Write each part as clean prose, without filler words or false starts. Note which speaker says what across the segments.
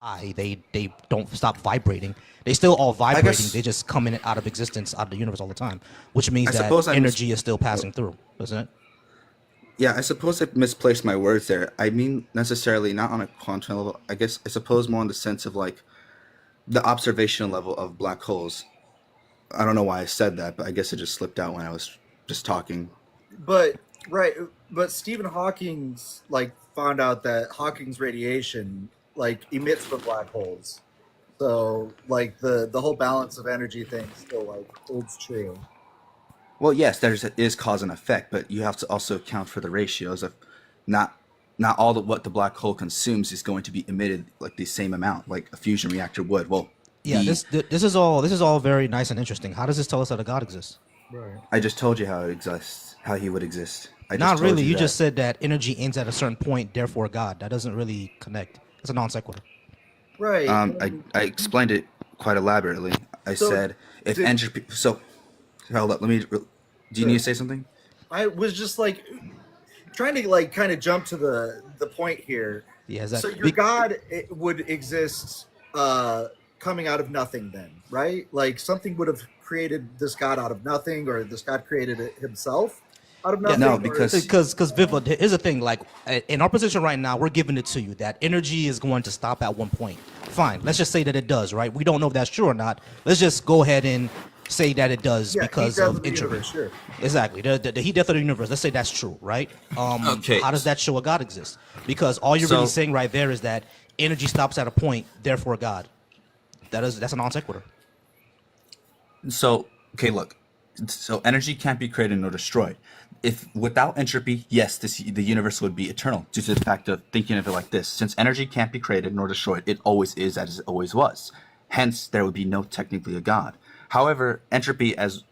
Speaker 1: They don't stop vibrating. They still all
Speaker 2: I
Speaker 1: vibrating.
Speaker 2: guess
Speaker 1: They just come in out of existence, out of the universe all the time, which means
Speaker 2: I
Speaker 1: that
Speaker 2: suppose
Speaker 1: energy is still passing through, doesn't it?
Speaker 2: yeah, I suppose I misplaced my words there. I mean necessarily not on a quantum level. I suppose more in the sense of like the observational level of black holes. I don't know why I said that, but I guess it just slipped out when I was just talking.
Speaker 3: But right, but Stephen Hawking's like found out that Hawking's radiation like emits from black holes. So like the whole balance of energy thing still like holds true.
Speaker 2: Well, yes, there is cause and effect, but you have to also account for the ratios of not not all what the black hole consumes is going to be emitted like the same amount, like a fusion reactor would. Well,
Speaker 1: Yeah,
Speaker 2: the
Speaker 1: this is all very nice and interesting. How does this tell us that a God exists?
Speaker 3: Right.
Speaker 2: I just told you how it exists, how he would exist. I just
Speaker 1: Not
Speaker 2: told
Speaker 1: really.
Speaker 2: you
Speaker 1: You
Speaker 2: that.
Speaker 1: just said that energy ends at a certain point, therefore God. That doesn't really connect. It's a non sequitur.
Speaker 3: Right.
Speaker 2: I explained it quite elaborately. I
Speaker 3: So
Speaker 2: said if
Speaker 3: did
Speaker 2: entropy. So hold up. Let me. Do you need
Speaker 3: sure.
Speaker 2: to say something?
Speaker 3: I was just like trying to like kind of jump to the point here.
Speaker 1: Yeah, is that
Speaker 3: So your God would exist coming out of nothing then, right? Like something would have created this God out of nothing, or this God created it himself out of
Speaker 1: yeah,
Speaker 2: No,
Speaker 3: nothing, or
Speaker 2: because
Speaker 1: because Viva, here's the thing. Like in our position right now, we're giving it to you that energy is going to stop at one point. Fine. Let's just say that it does. Right. We don't know if that's true or not. Let's just go ahead and say that it does
Speaker 3: yeah, heat
Speaker 1: because
Speaker 3: death
Speaker 1: of
Speaker 3: of the
Speaker 1: entropy.
Speaker 3: universe, sure.
Speaker 1: Exactly. The heat death of the universe. Let's say that's true, right?
Speaker 2: okay.
Speaker 1: How does that show a God exists? Because all you're really
Speaker 2: So
Speaker 1: saying right there is that energy stops at a point, therefore God. That's a non sequitur.
Speaker 2: so okay, look. So energy can't be created nor destroyed. If without entropy, yes, the universe would be eternal due to the fact of thinking of it like this. Since energy can't be created nor destroyed, it always is as it always was. Hence, there would be no technically a God. However, entropy, as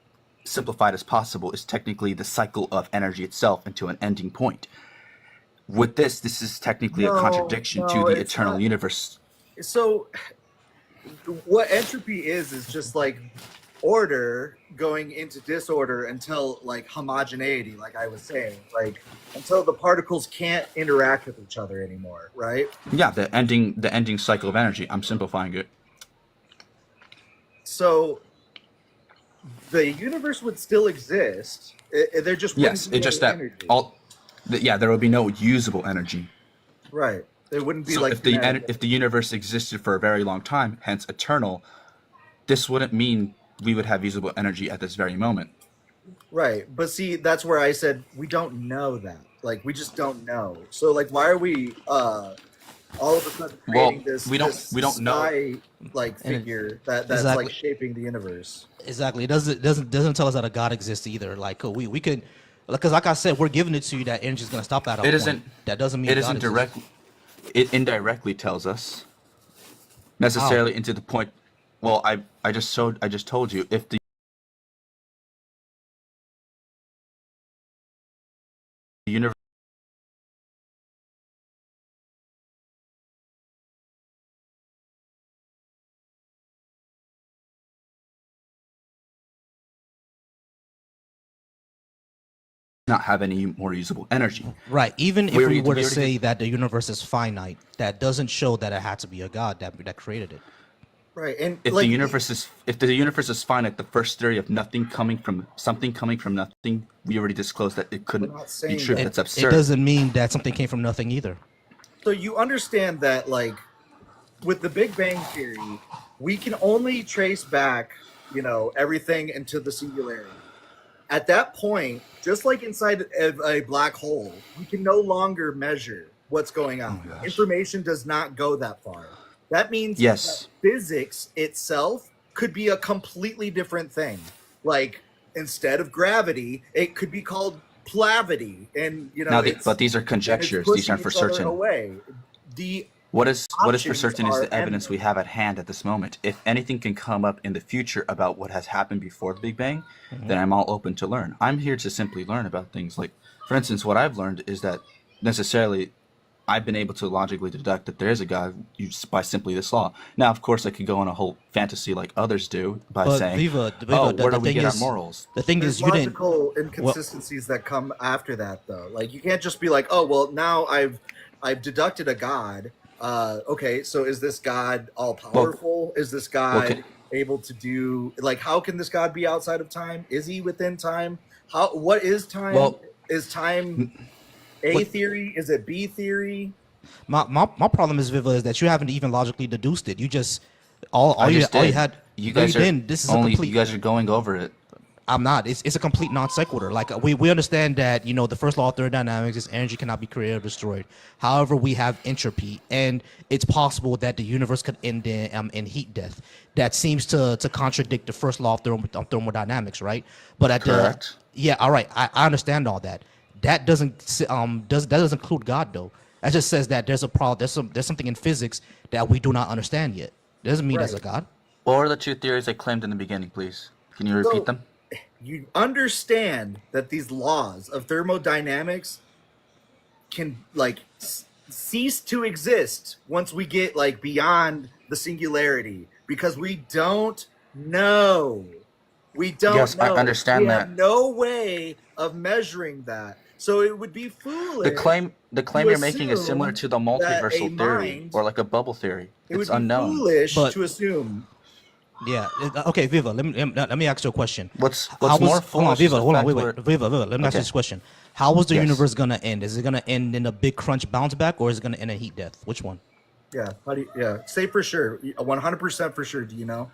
Speaker 2: simplified as possible, is technically the cycle of energy itself into an ending point. With this is technically a
Speaker 3: No,
Speaker 2: contradiction to
Speaker 3: no,
Speaker 2: the
Speaker 3: it's
Speaker 2: eternal
Speaker 3: not.
Speaker 2: universe.
Speaker 3: So what entropy is just like order going into disorder until like homogeneity, like I was saying, like until the particles can't interact with each other anymore, right?
Speaker 2: Yeah, the ending cycle of energy. I'm simplifying it.
Speaker 3: So the universe would still exist. There just
Speaker 2: Yes,
Speaker 3: wouldn't
Speaker 2: it
Speaker 3: be
Speaker 2: just
Speaker 3: any
Speaker 2: that
Speaker 3: energy,
Speaker 2: all. Yeah, there will be no usable energy.
Speaker 3: right? There wouldn't be
Speaker 2: So
Speaker 3: like humanity.
Speaker 2: if the universe existed for a very long time, hence eternal, this wouldn't mean we would have usable energy at this very moment.
Speaker 3: Right. But see, that's where I said we don't know that. Like we just don't know. So like why are we all of a sudden
Speaker 2: Well,
Speaker 3: creating this
Speaker 2: we don't know.
Speaker 3: sky like
Speaker 1: And it,
Speaker 3: figure that's like
Speaker 1: exactly,
Speaker 3: shaping the universe?
Speaker 1: exactly. It doesn't tell us that a God exists either. Like we could, because like I said, we're giving it to you that energy is gonna stop at a
Speaker 2: It
Speaker 1: point.
Speaker 2: isn't.
Speaker 1: That doesn't mean
Speaker 2: It
Speaker 1: God
Speaker 2: isn't
Speaker 1: exists.
Speaker 2: direct. It indirectly tells us
Speaker 1: How?
Speaker 2: necessarily into the point. Well, I just told you if the universe not have any more usable energy,
Speaker 1: Right. Even
Speaker 2: we
Speaker 1: if we
Speaker 2: already
Speaker 1: were to
Speaker 2: we already
Speaker 1: say that the universe is finite, that doesn't show that it had to be a God that created it.
Speaker 3: Right. And
Speaker 2: if the
Speaker 3: like
Speaker 2: universe is finite, the first theory of nothing coming from something coming from nothing, we already disclosed that it
Speaker 3: we're
Speaker 2: couldn't
Speaker 3: not
Speaker 2: be
Speaker 3: saying
Speaker 2: true.
Speaker 3: that.
Speaker 2: That's
Speaker 1: It
Speaker 2: absurd.
Speaker 1: doesn't mean that something came from nothing either.
Speaker 3: So you understand that like with the Big Bang theory, we can only trace back, everything into the singularity. At that point, just like inside of a black hole, we can no longer measure what's going
Speaker 2: Oh
Speaker 3: on.
Speaker 2: my gosh.
Speaker 3: Information does not go that far. That means that
Speaker 2: Yes.
Speaker 3: physics itself could be a completely different thing. Like instead of gravity, it could be called plavity, and
Speaker 2: But these are
Speaker 3: it's
Speaker 2: conjectures. These
Speaker 3: pushing
Speaker 2: aren't for
Speaker 3: each other
Speaker 2: certain.
Speaker 3: away. The
Speaker 2: What is for
Speaker 3: options
Speaker 2: certain is
Speaker 3: are
Speaker 2: the evidence we
Speaker 3: endless.
Speaker 2: have at hand at this moment. If anything can come up in the future about what has happened before the Big Bang, then I'm all open to learn. I'm here to simply learn about things. Like, for instance, what I've learned is that necessarily I've been able to logically deduct that there is a God by simply this law. Now, of course, I could go on a whole fantasy like others do by
Speaker 1: But
Speaker 2: saying, "Oh,
Speaker 1: Viva,
Speaker 2: where do we get our morals?"
Speaker 1: the thing
Speaker 3: There's
Speaker 1: is, you didn't.
Speaker 3: logical
Speaker 1: Well,
Speaker 3: inconsistencies that come after that, though. Like you can't just be like, oh well, now I've deducted a God. okay, so is this God all powerful? Is this God able to do, like, how can this God be outside of time? Is he within time? What is time?
Speaker 2: Well,
Speaker 3: is time A theory? Is it B theory?
Speaker 1: My problem is, Viva, is that you haven't even logically deduced it. You just all you had.
Speaker 2: You guys
Speaker 1: This is a complete.
Speaker 2: You guys are going over it.
Speaker 1: I'm not. It's a complete non sequitur. Like we understand that the first law of thermodynamics is energy cannot be created or destroyed. However, we have entropy, and it's possible that the universe could end in heat death. That seems to contradict the first law of thermodynamics, right? But
Speaker 2: Correct.
Speaker 1: All right. I understand all that. That doesn't include God though. That just says that there's a problem. There's something in physics that we do not understand yet. Doesn't mean there's a God.
Speaker 2: What were the two theories I claimed in the beginning, please? Can you repeat them?
Speaker 3: You understand that these laws of thermodynamics can cease to exist once we get beyond the singularity, because we don't know. We don't
Speaker 2: Yes,
Speaker 3: know.
Speaker 2: I understand that.
Speaker 3: We have no way of measuring that. So it would be foolish.
Speaker 2: The claim you're making is similar to the multiversal theory or like a bubble theory. It's unknown.
Speaker 3: It would be foolish to assume.
Speaker 1: Yeah. Okay, Viva. Let me ask you a question.
Speaker 2: What's more foolish?
Speaker 1: Hold on, Viva. Wait. Viva. Let me ask you this question. How was the universe gonna end? Is it gonna end in a big crunch bounce back, or is it gonna end in heat death? Which one?
Speaker 3: Yeah. Say for sure. 100% for sure. Do you know?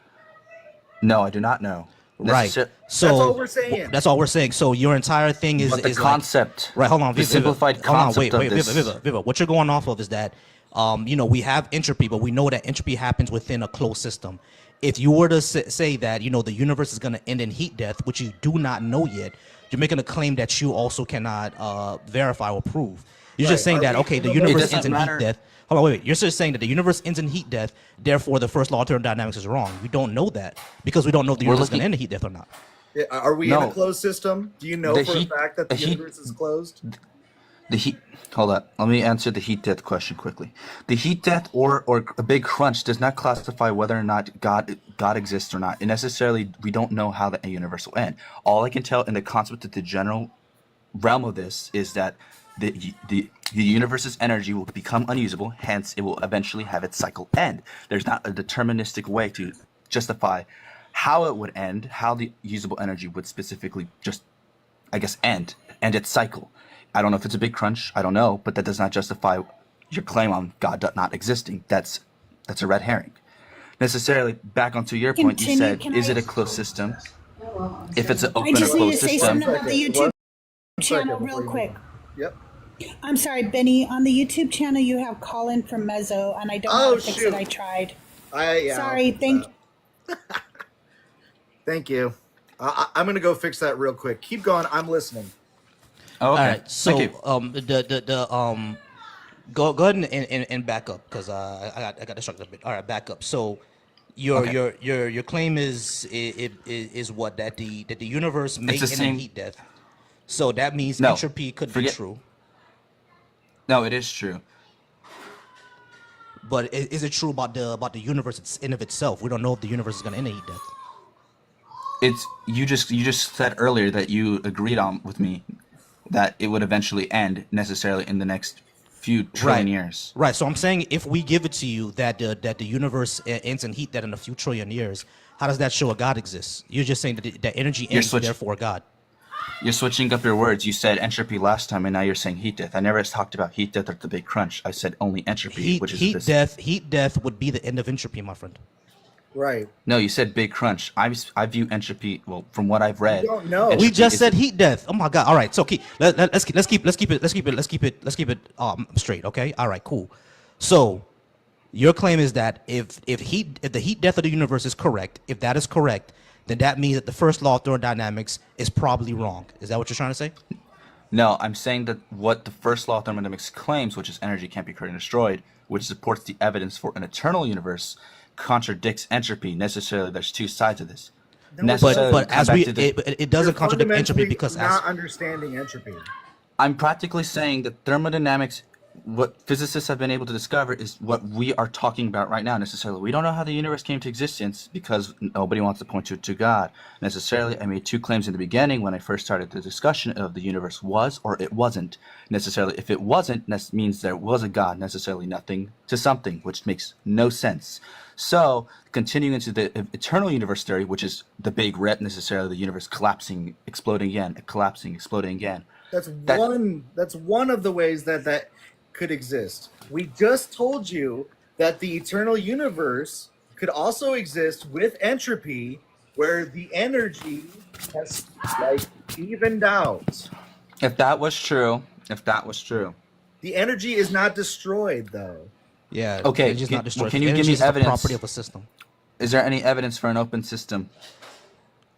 Speaker 2: No, I do not know.
Speaker 1: Right. So
Speaker 3: that's all we're saying.
Speaker 1: That's all we're saying. So your entire thing is
Speaker 2: the concept.
Speaker 1: Right. Hold on.
Speaker 2: The simplified concept of this.
Speaker 1: Viva. What you're going off of is that, we have entropy, but we know that entropy happens within a closed system. If you were to say that, the universe is going to end in heat death, which you do not know yet, you're making a claim that you also cannot verify or prove. You're just saying that, okay, the universe ends in heat death. Hold on, wait. You're just saying that the universe ends in heat death, therefore the first law of thermodynamics is wrong. We don't know that because we don't know if the universe is going to end in heat death or not.
Speaker 3: Are we in a closed system? Do you know for a fact that the universe is closed?
Speaker 2: Hold up. Let me answer the heat death question quickly. The heat death or a big crunch does not classify whether or not God exists or not. And necessarily, we don't know how the universe will end. All I can tell in the concept of the general realm of this is that the universe's energy will become unusable, hence it will eventually have its cycle end. There's not a deterministic way to justify how it would end, how the usable energy would specifically just, end its cycle. I don't know if it's a big crunch, I don't know, but that does not justify your claim on God not existing. That's a red herring. Necessarily, back onto your point, you said, is it a closed system? If it's an open or closed system.
Speaker 4: I just need to say something about the YouTube channel real quick.
Speaker 3: Yep.
Speaker 4: I'm sorry, Benny. On the YouTube channel, you have call-in from Mezzo, and I don't know how to fix it. I tried. Sorry, thank you.
Speaker 3: Thank you. I'm going to go fix that real quick. Keep going. I'm listening.
Speaker 2: Oh, okay.
Speaker 1: All right. So go ahead and back up because I got distracted a bit. All right, back up. So your claim is what, that the universe may end in heat death. So that means entropy could be true.
Speaker 2: No, it is true.
Speaker 1: But is it true about the universe in of itself? We don't know if the universe is going to end in heat death.
Speaker 2: You just said earlier that you agreed on with me that it would eventually end necessarily in the next few trillion years.
Speaker 1: Right. So I'm saying if we give it to you that the universe ends in heat death in a few trillion years, how does that show a God exists? You're just saying that energy ends, therefore God.
Speaker 2: You're switching up your words. You said entropy last time, and now you're saying heat death. I never talked about heat death or the big crunch. I said only entropy, which is
Speaker 1: heat death. Heat death would be the end of entropy, my friend.
Speaker 3: Right.
Speaker 2: No, you said big crunch. I view entropy. Well, from what I've read,
Speaker 3: don't know.
Speaker 1: We just said heat death. Oh my God! All right, so let's keep it straight. Okay. All right. Cool. So your claim is that if the heat death of the universe is correct, if that is correct, then that means that the first law of thermodynamics is probably wrong. Is that what you're trying to say?
Speaker 2: No, I'm saying that what the first law of thermodynamics claims, which is energy can't be created and destroyed, which supports the evidence for an eternal universe, contradicts entropy. Necessarily, there's two sides of this.
Speaker 3: No,
Speaker 1: but as it doesn't contradict entropy because
Speaker 3: not understanding entropy.
Speaker 2: I'm practically saying that thermodynamics what physicists have been able to discover is what we are talking about right now necessarily. We don't know how the universe came to existence because nobody wants to point to God. Necessarily, I made two claims in the beginning when I first started the discussion of the universe was or it wasn't. Necessarily, if it wasn't, means there was a God, necessarily nothing to something, which makes no sense. So, continuing into the eternal universe theory, which is the big rip, necessarily the universe collapsing, exploding again, collapsing, exploding again.
Speaker 3: That's one of the ways that could exist. We just told you that the eternal universe could also exist with entropy, where the energy has like evened out.
Speaker 2: If that was true,
Speaker 3: the energy is not destroyed, though.
Speaker 1: Yeah.
Speaker 2: Okay.
Speaker 1: Energy is not destroyed.
Speaker 2: Can you
Speaker 1: Energy
Speaker 2: give me
Speaker 1: is the
Speaker 2: evidence?
Speaker 1: property of a system.
Speaker 2: Is there any evidence for an open system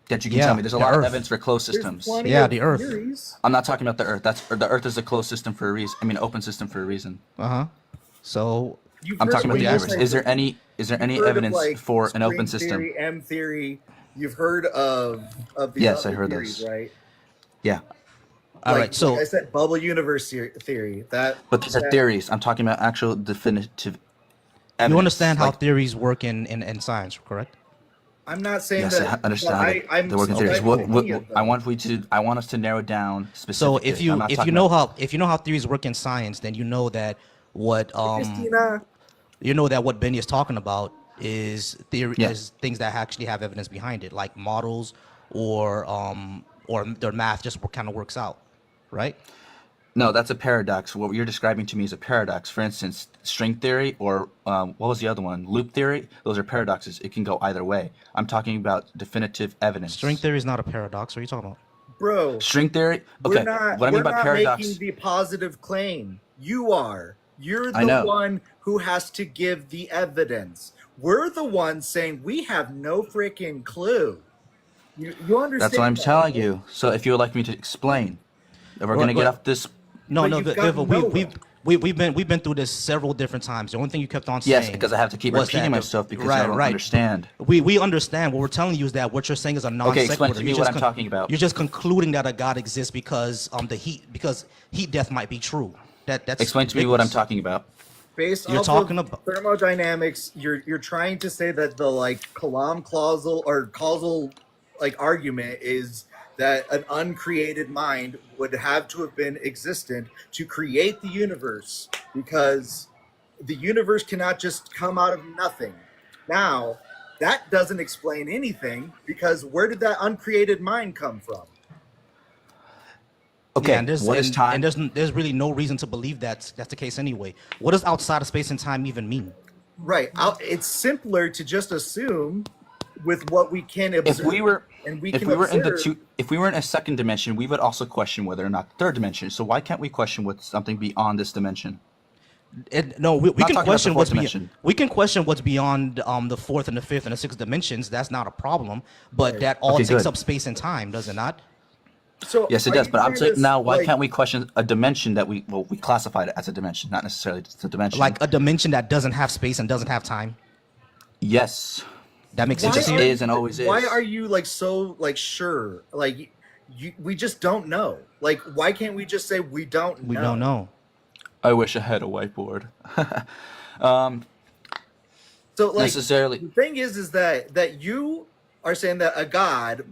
Speaker 2: that you can
Speaker 1: Yeah,
Speaker 2: tell me? There's a
Speaker 1: the
Speaker 2: lot of
Speaker 1: Earth.
Speaker 2: evidence for closed systems.
Speaker 1: Yeah, the Earth.
Speaker 3: Theories.
Speaker 2: I'm not talking about the Earth. The Earth is a closed system for a reason. I mean, open system for a reason.
Speaker 1: So
Speaker 3: You've
Speaker 2: I'm
Speaker 3: heard
Speaker 2: talking about
Speaker 3: of
Speaker 2: the
Speaker 3: what
Speaker 2: universe.
Speaker 3: you
Speaker 2: Is there any
Speaker 3: heard
Speaker 2: evidence
Speaker 3: of, like,
Speaker 2: for an open
Speaker 3: string
Speaker 2: system?
Speaker 3: theory, M theory. You've heard of the
Speaker 2: Yes,
Speaker 3: other
Speaker 2: I heard
Speaker 3: theories,
Speaker 2: those.
Speaker 3: right?
Speaker 2: Yeah,
Speaker 1: all
Speaker 3: Like,
Speaker 1: right. So
Speaker 3: like I said, bubble universe theory.
Speaker 2: but these are theories. I'm talking about actual definitive evidence.
Speaker 1: you understand how
Speaker 2: Like,
Speaker 1: theories work in science, correct?
Speaker 3: I'm not saying
Speaker 2: yes,
Speaker 3: that.
Speaker 2: I understand
Speaker 3: I'm
Speaker 2: the working theories.
Speaker 3: citing any of them.
Speaker 2: I want us to narrow down
Speaker 1: So
Speaker 2: specifically.
Speaker 1: if you
Speaker 2: I'm not
Speaker 1: if you
Speaker 2: talking
Speaker 1: know
Speaker 2: about-
Speaker 1: how theories work in science, then you know that what
Speaker 3: Christina,
Speaker 1: what Benny is talking about is theory
Speaker 2: Yeah.
Speaker 1: is things that actually have evidence behind it, like models or their math just kind of works out, right?
Speaker 2: No, that's a paradox. What you're describing to me is a paradox. For instance, string theory or what was the other one? Loop theory. Those are paradoxes. It can go either way. I'm talking about definitive evidence.
Speaker 1: String theory is not a paradox. What are you talking about?
Speaker 3: bro,
Speaker 2: String theory. Okay.
Speaker 3: we're
Speaker 2: What I mean by
Speaker 3: not
Speaker 2: paradox.
Speaker 3: making the positive claim. You are. You're
Speaker 2: I
Speaker 3: the
Speaker 2: know.
Speaker 3: one who has to give the evidence. We're the ones saying we have no freaking clue. You understand?
Speaker 2: That's what I'm
Speaker 3: that,
Speaker 2: telling
Speaker 3: right?
Speaker 2: you. So if you would like me to explain, if we're
Speaker 1: Well,
Speaker 2: going to get
Speaker 1: well-
Speaker 2: off this.
Speaker 1: No,
Speaker 3: But
Speaker 1: no,
Speaker 3: you've gotten nowhere.
Speaker 1: we've been through this several different times. The only thing you kept on saying,
Speaker 2: Yes, because I have to keep
Speaker 1: was
Speaker 2: repeating
Speaker 1: that-
Speaker 2: myself because I don't understand.
Speaker 1: We understand. What we're telling you is that what you're saying is a non sequitur.
Speaker 2: explain to me
Speaker 1: You're
Speaker 2: what
Speaker 1: just
Speaker 2: I'm talking about.
Speaker 1: You're just concluding that a God exists because heat death might be true. That's
Speaker 2: Explain to me what I'm talking about.
Speaker 3: Based
Speaker 1: You're
Speaker 3: off
Speaker 1: talking
Speaker 3: of
Speaker 1: about-
Speaker 3: thermodynamics, you're trying to say that the like Kalam causal like argument is that an uncreated mind would have to have been existent to create the universe, because the universe cannot just come out of nothing. Now, that doesn't explain anything, because where did that uncreated mind come from?
Speaker 2: Okay,
Speaker 1: and
Speaker 2: what is time?
Speaker 1: And there's really no reason to believe that's the case anyway. What does outside of space and time even mean?
Speaker 3: Right. It's simpler to just assume with what we can observe.
Speaker 2: If we were
Speaker 3: observe,
Speaker 2: if we were in a second dimension, we would also question whether or not the third dimension. So why can't we question what's something beyond this dimension?
Speaker 1: No, we
Speaker 2: Not
Speaker 1: can
Speaker 2: talking about
Speaker 1: question
Speaker 2: the
Speaker 1: what's
Speaker 2: fourth dimension.
Speaker 1: we can question what's beyond the fourth and the fifth and the sixth dimensions. That's not a problem. But that all
Speaker 2: Okay,
Speaker 1: takes
Speaker 2: good.
Speaker 1: up space and time, does it not?
Speaker 3: so
Speaker 2: Yes, it
Speaker 3: are
Speaker 2: does.
Speaker 3: you
Speaker 2: But I'm
Speaker 3: trying
Speaker 2: saying
Speaker 3: to,
Speaker 2: now, why
Speaker 3: like,
Speaker 2: can't we question a dimension that we classified it as a dimension, not necessarily just a dimension?
Speaker 1: Like a dimension that doesn't have space and doesn't have time.
Speaker 2: yes,
Speaker 1: That makes
Speaker 2: it
Speaker 1: sense.
Speaker 2: just
Speaker 1: to you?
Speaker 2: is and always is.
Speaker 3: Why are you like so like sure? Like we just don't know. Like why can't we just say we don't know?
Speaker 1: We don't know.
Speaker 2: I wish I had a whiteboard.
Speaker 3: So like
Speaker 2: Necessarily.
Speaker 3: the thing is that you are saying that a god,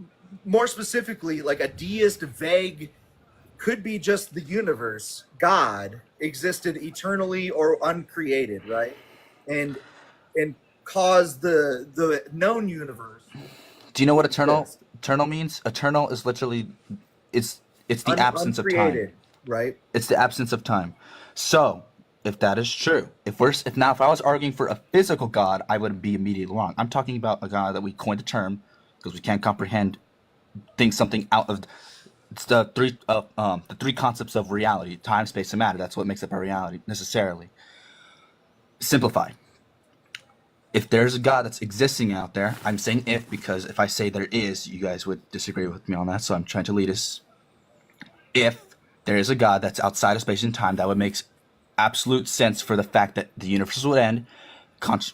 Speaker 3: more specifically like a deist vague, could be just the universe. God existed eternally or uncreated, right? And caused the known universe.
Speaker 2: Do you know what eternal
Speaker 3: Yes.
Speaker 2: eternal means? Eternal is literally it's the absence of time.
Speaker 3: Uncreated, right?
Speaker 2: It's the absence of time. So, if that is true, if I was arguing for a physical God, I would be immediately wrong. I'm talking about a God that we coined a term because we can't comprehend something out of it's the three concepts of reality: time, space, and matter. That's what makes up our reality necessarily. Simplify. If there's a God that's existing out there, I'm saying if because if I say there is, you guys would disagree with me on that. So I'm trying to lead us. If there is a God that's outside of space and time, that would make absolute sense for the fact that the universe would end,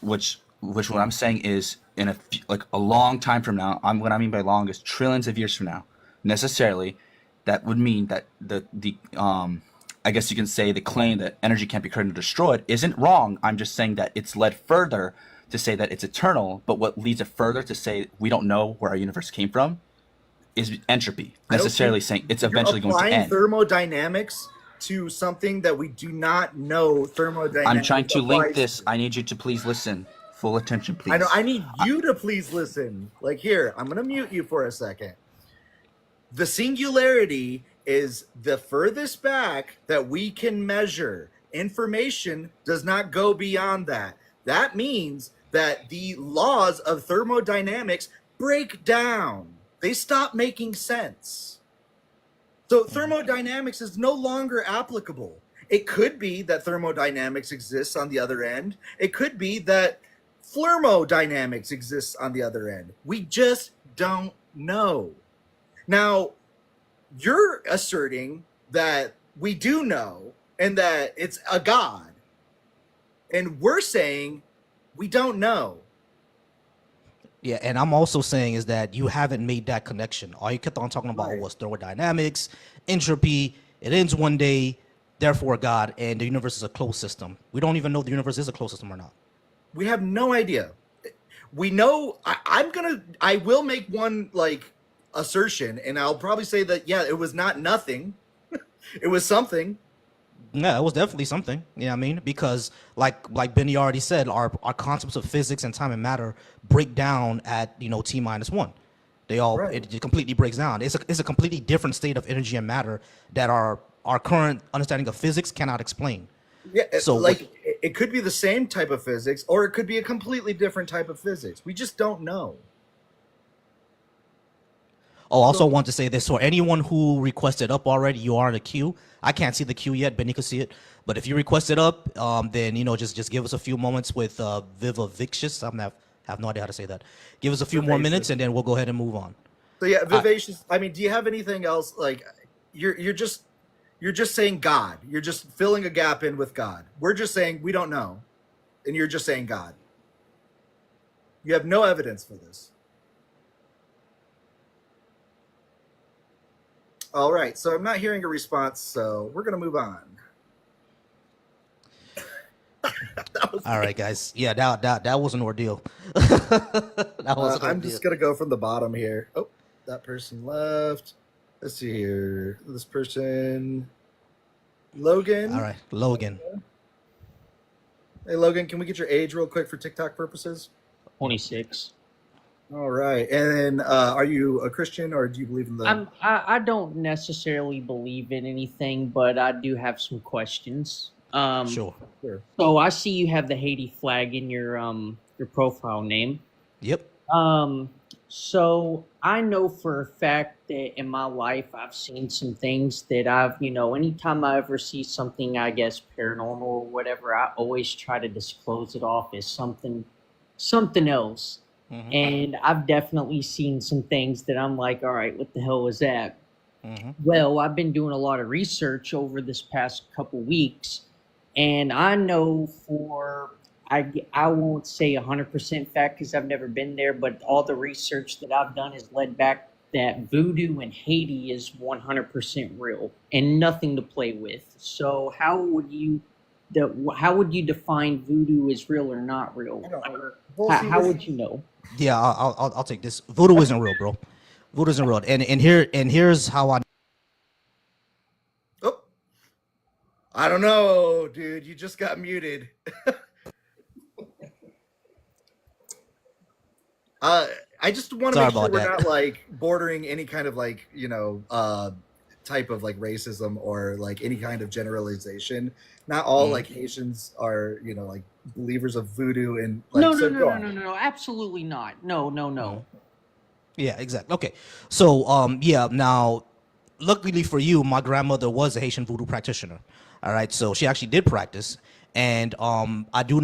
Speaker 2: which what I'm saying is in a long time from now. What I mean by long is trillions of years from now. Necessarily, that would mean that the I guess you can say the claim that energy can't be created or destroyed isn't wrong. I'm just saying that it's led further to say that it's eternal, but what leads it further to say we don't know where our universe came from is entropy, necessarily saying it's eventually going to end.
Speaker 3: Thermodynamics to something that we do not know thermodynamics.
Speaker 2: I'm trying to link this. I need you to please listen. Full attention, please.
Speaker 3: I know. I need you to please listen. Like, here, I'm going to mute you for a second. The singularity is the furthest back that we can measure. Information does not go beyond that. That means that the laws of thermodynamics break down. They stop making sense. So thermodynamics is no longer applicable. It could be that thermodynamics exists on the other end. It could be that thermodynamics exists on the other end. We just don't know. Now, you're asserting that we do know and that it's a God. And we're saying we don't know.
Speaker 1: Yeah, and I'm also saying is that you haven't made that connection. All you kept on talking about was thermodynamics, entropy. It ends one day, therefore God, and the universe is a closed system. We don't even know the universe is a closed system or not.
Speaker 3: We have no idea. We know. I will make one like assertion, and I'll probably say that it was not nothing. It was something.
Speaker 1: Yeah, it was definitely something. You know what I mean? Because like Benny already said, our concepts of physics and time and matter break down at T-1. They all it completely breaks down. It's a completely different state of energy and matter that our current understanding of physics cannot explain.
Speaker 3: Yeah, so it could be the same type of physics, or it could be a completely different type of physics. We just don't know.
Speaker 1: Oh, I also want to say this for anyone who requested up already. You are in a queue. I can't see the queue yet. Benny can see it, but if you requested up, then just give us a few moments with Viva Vicious. I have no idea how to say that. Give us a few more minutes, and then we'll go ahead and move on.
Speaker 3: So yeah, Vivacious. I mean, do you have anything else? Like, you're just saying God. You're just filling a gap in with God. We're just saying we don't know, and you're just saying God. You have no evidence for this. All right, so I'm not hearing a response, so we're gonna move on.
Speaker 1: All right, guys. Yeah, that was an ordeal. That was
Speaker 3: I'm just gonna go from the bottom here. Oh, that person left. Let's see here. This person, Logan.
Speaker 1: All right, Logan.
Speaker 3: Hey, Logan, can we get your age real quick for TikTok purposes?
Speaker 5: 26.
Speaker 3: All right. And are you a Christian, or do you believe in the...
Speaker 5: I don't necessarily believe in anything, but I do have some questions.
Speaker 1: Sure.
Speaker 5: So I see you have the Haiti flag in your profile name.
Speaker 1: Yep.
Speaker 5: So I know for a fact that in my life I've seen some things that I've, anytime I ever see something, I guess, paranormal or whatever, I always try to disclose it off as something else. Mm-hmm. And I've definitely seen some things that I'm like, all right, what the hell was that? Mm-hmm. Well, I've been doing a lot of research over this past couple weeks, and I know I won't say 100% fact because I've never been there, but all the research that I've done has led back that voodoo in Haiti is 100% real and nothing to play with. So how would you define voodoo as real or not real? How would you know?
Speaker 1: Yeah, I'll take this. Voodoo isn't real, bro. Voodoo isn't real, and here's how I.
Speaker 3: Oh, I don't know, dude. You just got muted. I just want to make sure we're not like bordering any kind of like type of like racism or like any kind of generalization. Not all like Haitians are like believers of voodoo and like,
Speaker 5: no, absolutely not. No.
Speaker 1: Yeah, exactly. Okay, so now, luckily for you, my grandmother was a Haitian voodoo practitioner. All right, so she actually did practice, and I do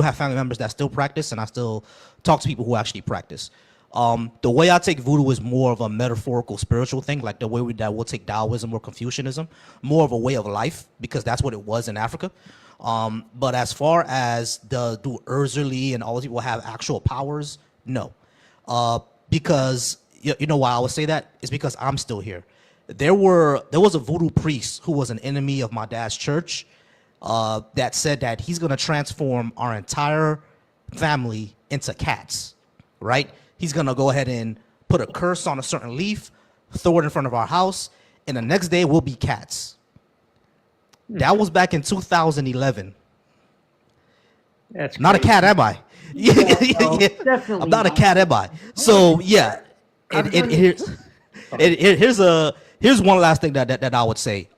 Speaker 1: have family members that still practice, and I still talk to people who actually practice. The way I take voodoo is more of a metaphorical spiritual thing, like the way we'll take Taoism or Confucianism, more of a way of life, because that's what it was in Africa. But as far as do Urzuli and all those people have actual powers, no. Because you know why I would say that? It's because I'm still here. there was a voodoo priest who was an enemy of my dad's church, that said that he's gonna transform our entire family into cats, right? He's gonna go ahead and put a curse on a certain leaf, throw it in front of our house, and the next day we'll be cats. That was back in 2011.
Speaker 5: That's
Speaker 1: not
Speaker 5: crazy.
Speaker 1: a cat, am I?
Speaker 5: No,
Speaker 1: Yeah. I'm not a cat, am I? So yeah, here's one last thing that I would say.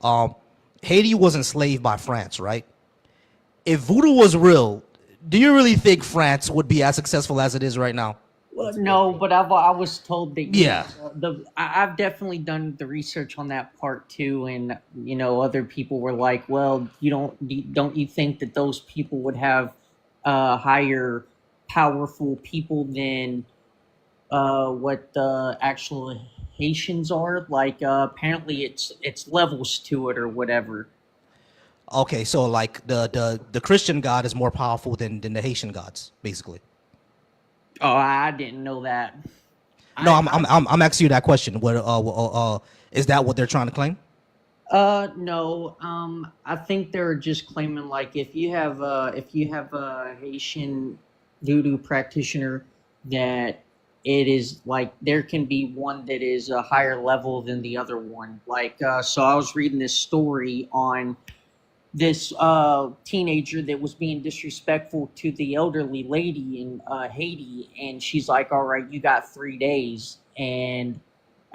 Speaker 1: Haiti was enslaved by France, right? If voodoo was real, do you really think France would be as successful as it is right now?
Speaker 5: No, but I was told that
Speaker 1: Yeah.
Speaker 5: I've definitely done the research on that part too, and other people were like, well, don't you think that those people would have higher powerful people than what the actual Haitians are? Like apparently it's levels to it or whatever.
Speaker 1: Okay, so like the Christian God is more powerful than the Haitian gods, basically.
Speaker 5: Oh, I didn't know that.
Speaker 1: No, I'm asking you that question. What is that what they're trying to claim?
Speaker 5: No. I think they're just claiming like if you have a Haitian voodoo practitioner, that it is like there can be one that is a higher level than the other one. Like, so I was reading this story on this teenager that was being disrespectful to the elderly lady in Haiti, and she's like, all right, you got 3 days. And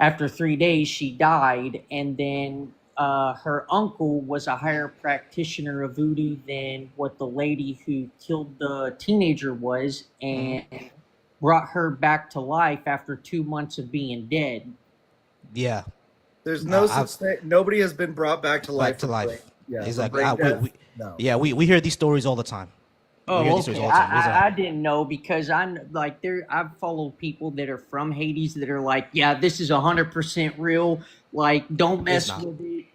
Speaker 5: after 3 days she died, and then her uncle was a higher practitioner of voodoo than what the lady who killed the teenager was, and brought her back to life after 2 months of being dead.
Speaker 1: Yeah.
Speaker 3: There's no such thing. Nobody has been brought back to life.
Speaker 1: Back to life.
Speaker 3: Yeah,
Speaker 1: exactly.
Speaker 3: No.
Speaker 1: Yeah, we hear these stories all the time.
Speaker 5: Oh, okay. I didn't know, because I follow people that are from Haiti that are like, yeah, this is 100% real. Like, don't mess with it.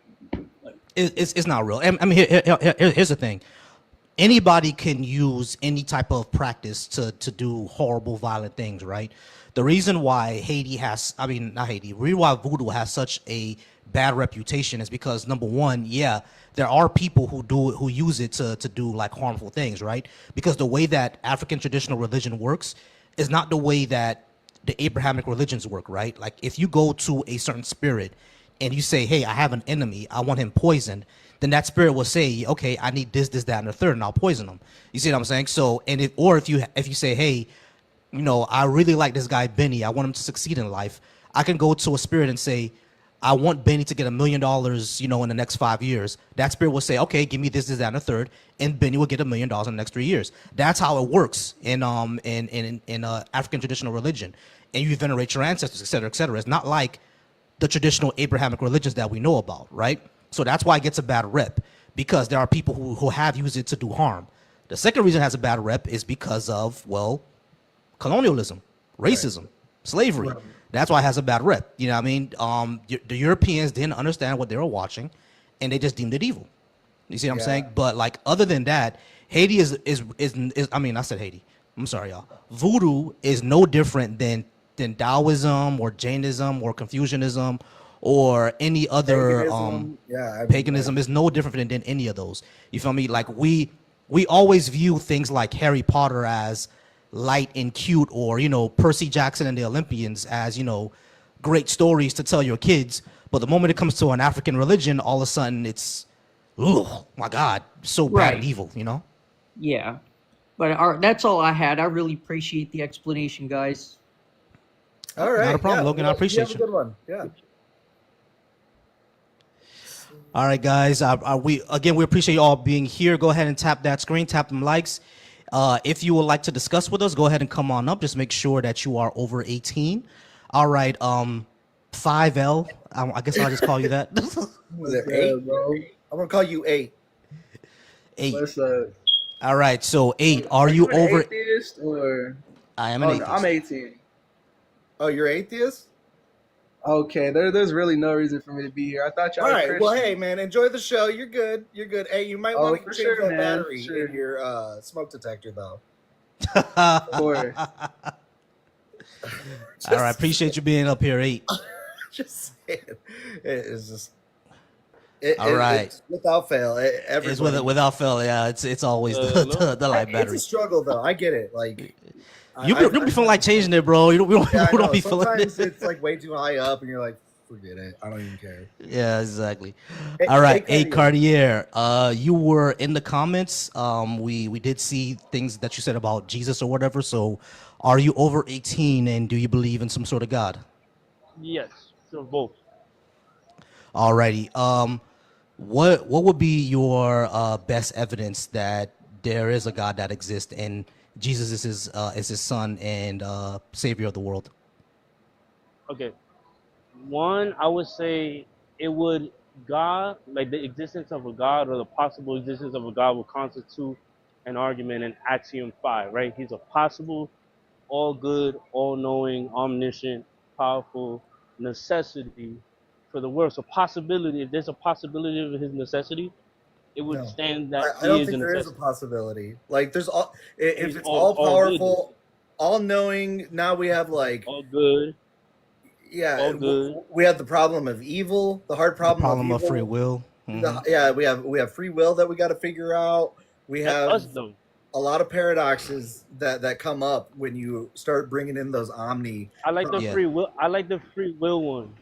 Speaker 1: It's not real. I mean, here's the thing. Anybody can use any type of practice to do horrible, violent things, right? The reason why why voodoo has such a bad reputation is because, number one, yeah, there are people who use it to do like harmful things, right? Because the way that African traditional religion works is not the way that the Abrahamic religions work, right? Like if you go to a certain spirit and you say, hey, I have an enemy, I want him poisoned, then that spirit will say, okay, I need this, that, and the third, and I'll poison him. You see what I'm saying? So, and if you say, hey, I really like this guy Benny, I want him to succeed in life, I can go to a spirit and say, I want Benny to get $1 million, in the next 5 years. That spirit will say, okay, give me this, that, and the third, and Benny will get $1 million in the next 3 years. That's how it works in African traditional religion. And you venerate your ancestors, et cetera, et cetera. It's not like the traditional Abrahamic religions that we know about, right? So that's why it gets a bad rep, because there are people who have used it to do harm. The second reason it has a bad rep is because of, colonialism, racism, slavery. Right. That's why it has a bad rep. You know what I mean? The Europeans didn't understand what they were watching, and they just deemed it evil. You see what I'm saying? But like, other than that, Haiti is I said Haiti. I'm sorry, y'all. Voodoo is no different than Taoism or Jainism or Confucianism or any other paganism. Is no different than any of those. You feel me? Like we always view things like Harry Potter as light and cute, or Percy Jackson and the Olympians as great stories to tell your kids. But the moment it comes to an African religion, all of a sudden it's, oh my God, so bad and evil.
Speaker 5: Yeah, but that's all I had. I really appreciate the explanation, guys.
Speaker 3: All right,
Speaker 1: not a problem, Logan. I appreciate you.
Speaker 3: Have a good one. Yeah.
Speaker 1: All right, guys. We appreciate you all being here. Go ahead and tap that screen, tap them likes. If you would like to discuss with us, go ahead and come on up. Just make sure that you are over 18. All right, 5L. I guess I'll just call you that.
Speaker 3: Was it 8, bro? I'm gonna call you 8.
Speaker 1: 8.
Speaker 6: What's up?
Speaker 1: All right, so 8. Are you over?
Speaker 6: Atheist or?
Speaker 1: I am an atheist.
Speaker 6: I'm 18.
Speaker 3: Oh, you're atheist?
Speaker 6: Okay, there's really no reason for me to be here. I thought y'all were Christian.
Speaker 3: Well, hey, man, enjoy the show. You're good. Hey, you might want to change that battery in your smoke detector, though.
Speaker 6: Of course.
Speaker 1: All right, appreciate you being up here, 8.
Speaker 3: Just It's just
Speaker 1: All right.
Speaker 3: it's without fail.
Speaker 1: It's without fail. Yeah, it's always the light battery.
Speaker 3: It's a struggle though. I get it. Like
Speaker 1: you'll be feeling like changing it, bro. You don't be feeling it.
Speaker 3: Sometimes it's like way too high up, and you're like, forget it. I don't even care.
Speaker 1: Yeah, exactly. All right, hey Cartier, you were in the comments. We did see things that you said about Jesus or whatever. So, are you over 18 and do you believe in some sort of God?
Speaker 7: Yes, so both.
Speaker 1: Alrighty. What would be your best evidence that there is a God that exists and Jesus is his son and savior of the world?
Speaker 7: Okay. One, I would say it would God, like the existence of a God or the possible existence of a God would constitute an argument in Axiom 5, right? He's a possible, all good, all knowing, omniscient, powerful necessity for the world. So possibility, if there's a possibility of his necessity, it would stand that
Speaker 3: I don't think there is a possibility. Like there's all if it's all powerful, all knowing, now we have like
Speaker 7: all good.
Speaker 3: Yeah,
Speaker 7: all good.
Speaker 3: We have the problem of evil, the hard problem,
Speaker 1: of free will.
Speaker 3: Mm-hmm. We have free will that we got to figure out. We have a lot of paradoxes that come up when you start bringing in those omni.
Speaker 7: I like the free will. I like the free will one.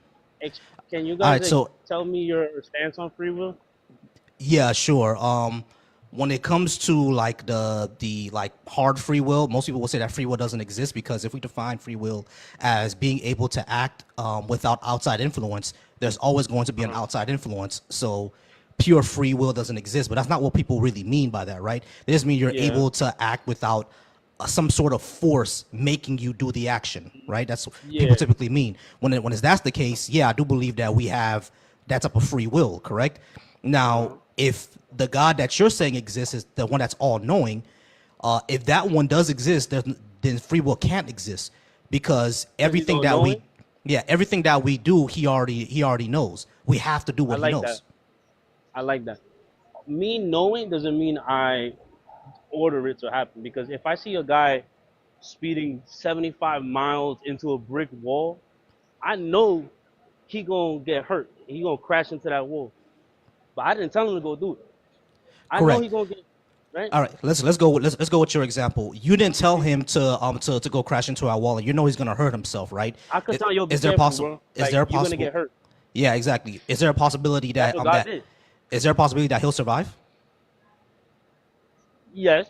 Speaker 7: Can you guys tell me your stance on free will?
Speaker 1: Yeah, sure. When it comes to like the like hard free will, most people will say that free will doesn't exist, because if we define free will as being able to act without outside influence, there's always going to be an outside influence. So pure free will doesn't exist, but that's not what people really mean by that, right? They just mean you're able to act without some sort of force making you do the action, right? That's what people typically mean. When that's the case, I do believe that we have that type of free will, correct? Now, if the God that you're saying exists is the one that's all-knowing, if that one does exist, then free will can't exist, because everything that we do, he already knows. We have to do what he knows.
Speaker 7: I like that. Me knowing doesn't mean I order it to happen, because if I see a guy speeding 75 miles into a brick wall, I know he gonna get hurt. He gonna crash into that wall. But I didn't tell him to go do it. I know he's gonna get right.
Speaker 1: All right, let's go with your example. You didn't tell him to go crash into our wall, and you know he's gonna hurt himself, right?
Speaker 7: I could tell you.
Speaker 1: Is there possible?
Speaker 7: Is there a possible? You're gonna get hurt.
Speaker 1: Yeah, exactly. Is there a possibility that is there a possibility that he'll survive?
Speaker 7: Yes.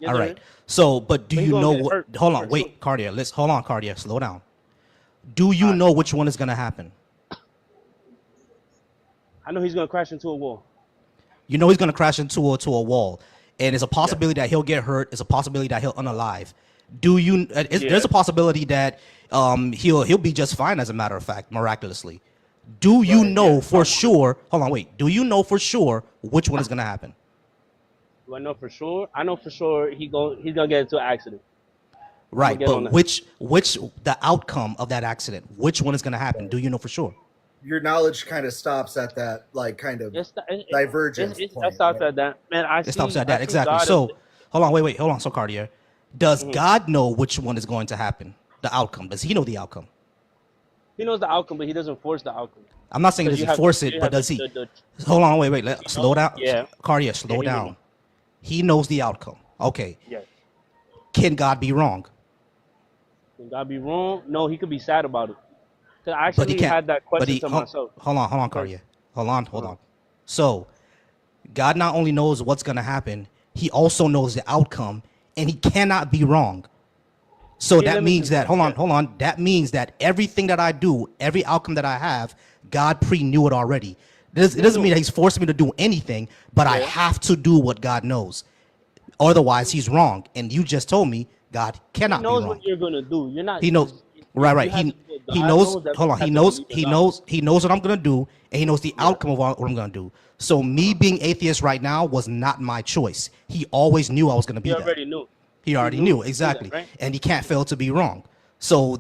Speaker 1: All right. So, but do you know what? Hold on, wait, Cartier. Hold on, Cartier. Slow down. Do you know which one is gonna happen?
Speaker 7: I know he's gonna crash into a wall.
Speaker 1: You know he's gonna crash into a wall, and it's a possibility that he'll get hurt. It's a possibility that he'll unalive. There's a possibility that he'll be just fine, as a matter of fact, miraculously. Do you know for sure? Hold on, wait. Do you know for sure which one is gonna happen?
Speaker 7: Do I know for sure? I know for sure he's gonna get into an accident.
Speaker 1: Right, but which the outcome of that accident? Which one is gonna happen? Do you know for sure?
Speaker 3: Your knowledge kind of stops at that, like, kind of divergence point.
Speaker 7: It stops at that. Man,
Speaker 1: it stops at that, exactly. So, hold on. So, Cartier, does God know which one is going to happen? The outcome. Does he know the outcome?
Speaker 7: He knows the outcome, but he doesn't force the outcome.
Speaker 1: I'm not saying does he force it, but does he? Hold on, wait. Slow down.
Speaker 7: Yeah.
Speaker 1: Cartier, slow down. He knows the outcome. Okay.
Speaker 7: Yes.
Speaker 1: Can God be wrong?
Speaker 7: Can God be wrong? No, he could be sad about it. I actually had that question to myself.
Speaker 1: Hold on, Cartier. Hold on. So, God not only knows what's going to happen, he also knows the outcome, and he cannot be wrong. So that means that, hold on. That means that everything that I do, every outcome that I have, God pre-knew it already. It doesn't mean that he's forcing me to do anything, but I have to do what God knows. Otherwise, he's wrong. And you just told me God cannot be wrong.
Speaker 7: He knows what you're going to do. You're not.
Speaker 1: He knows. Right. He knows. Hold on. He knows what I'm gonna do, and he knows the outcome of what I'm gonna do. So me being atheist right now was not my choice. He always knew I was gonna be that. He already knew exactly, right? And he can't fail to be wrong. So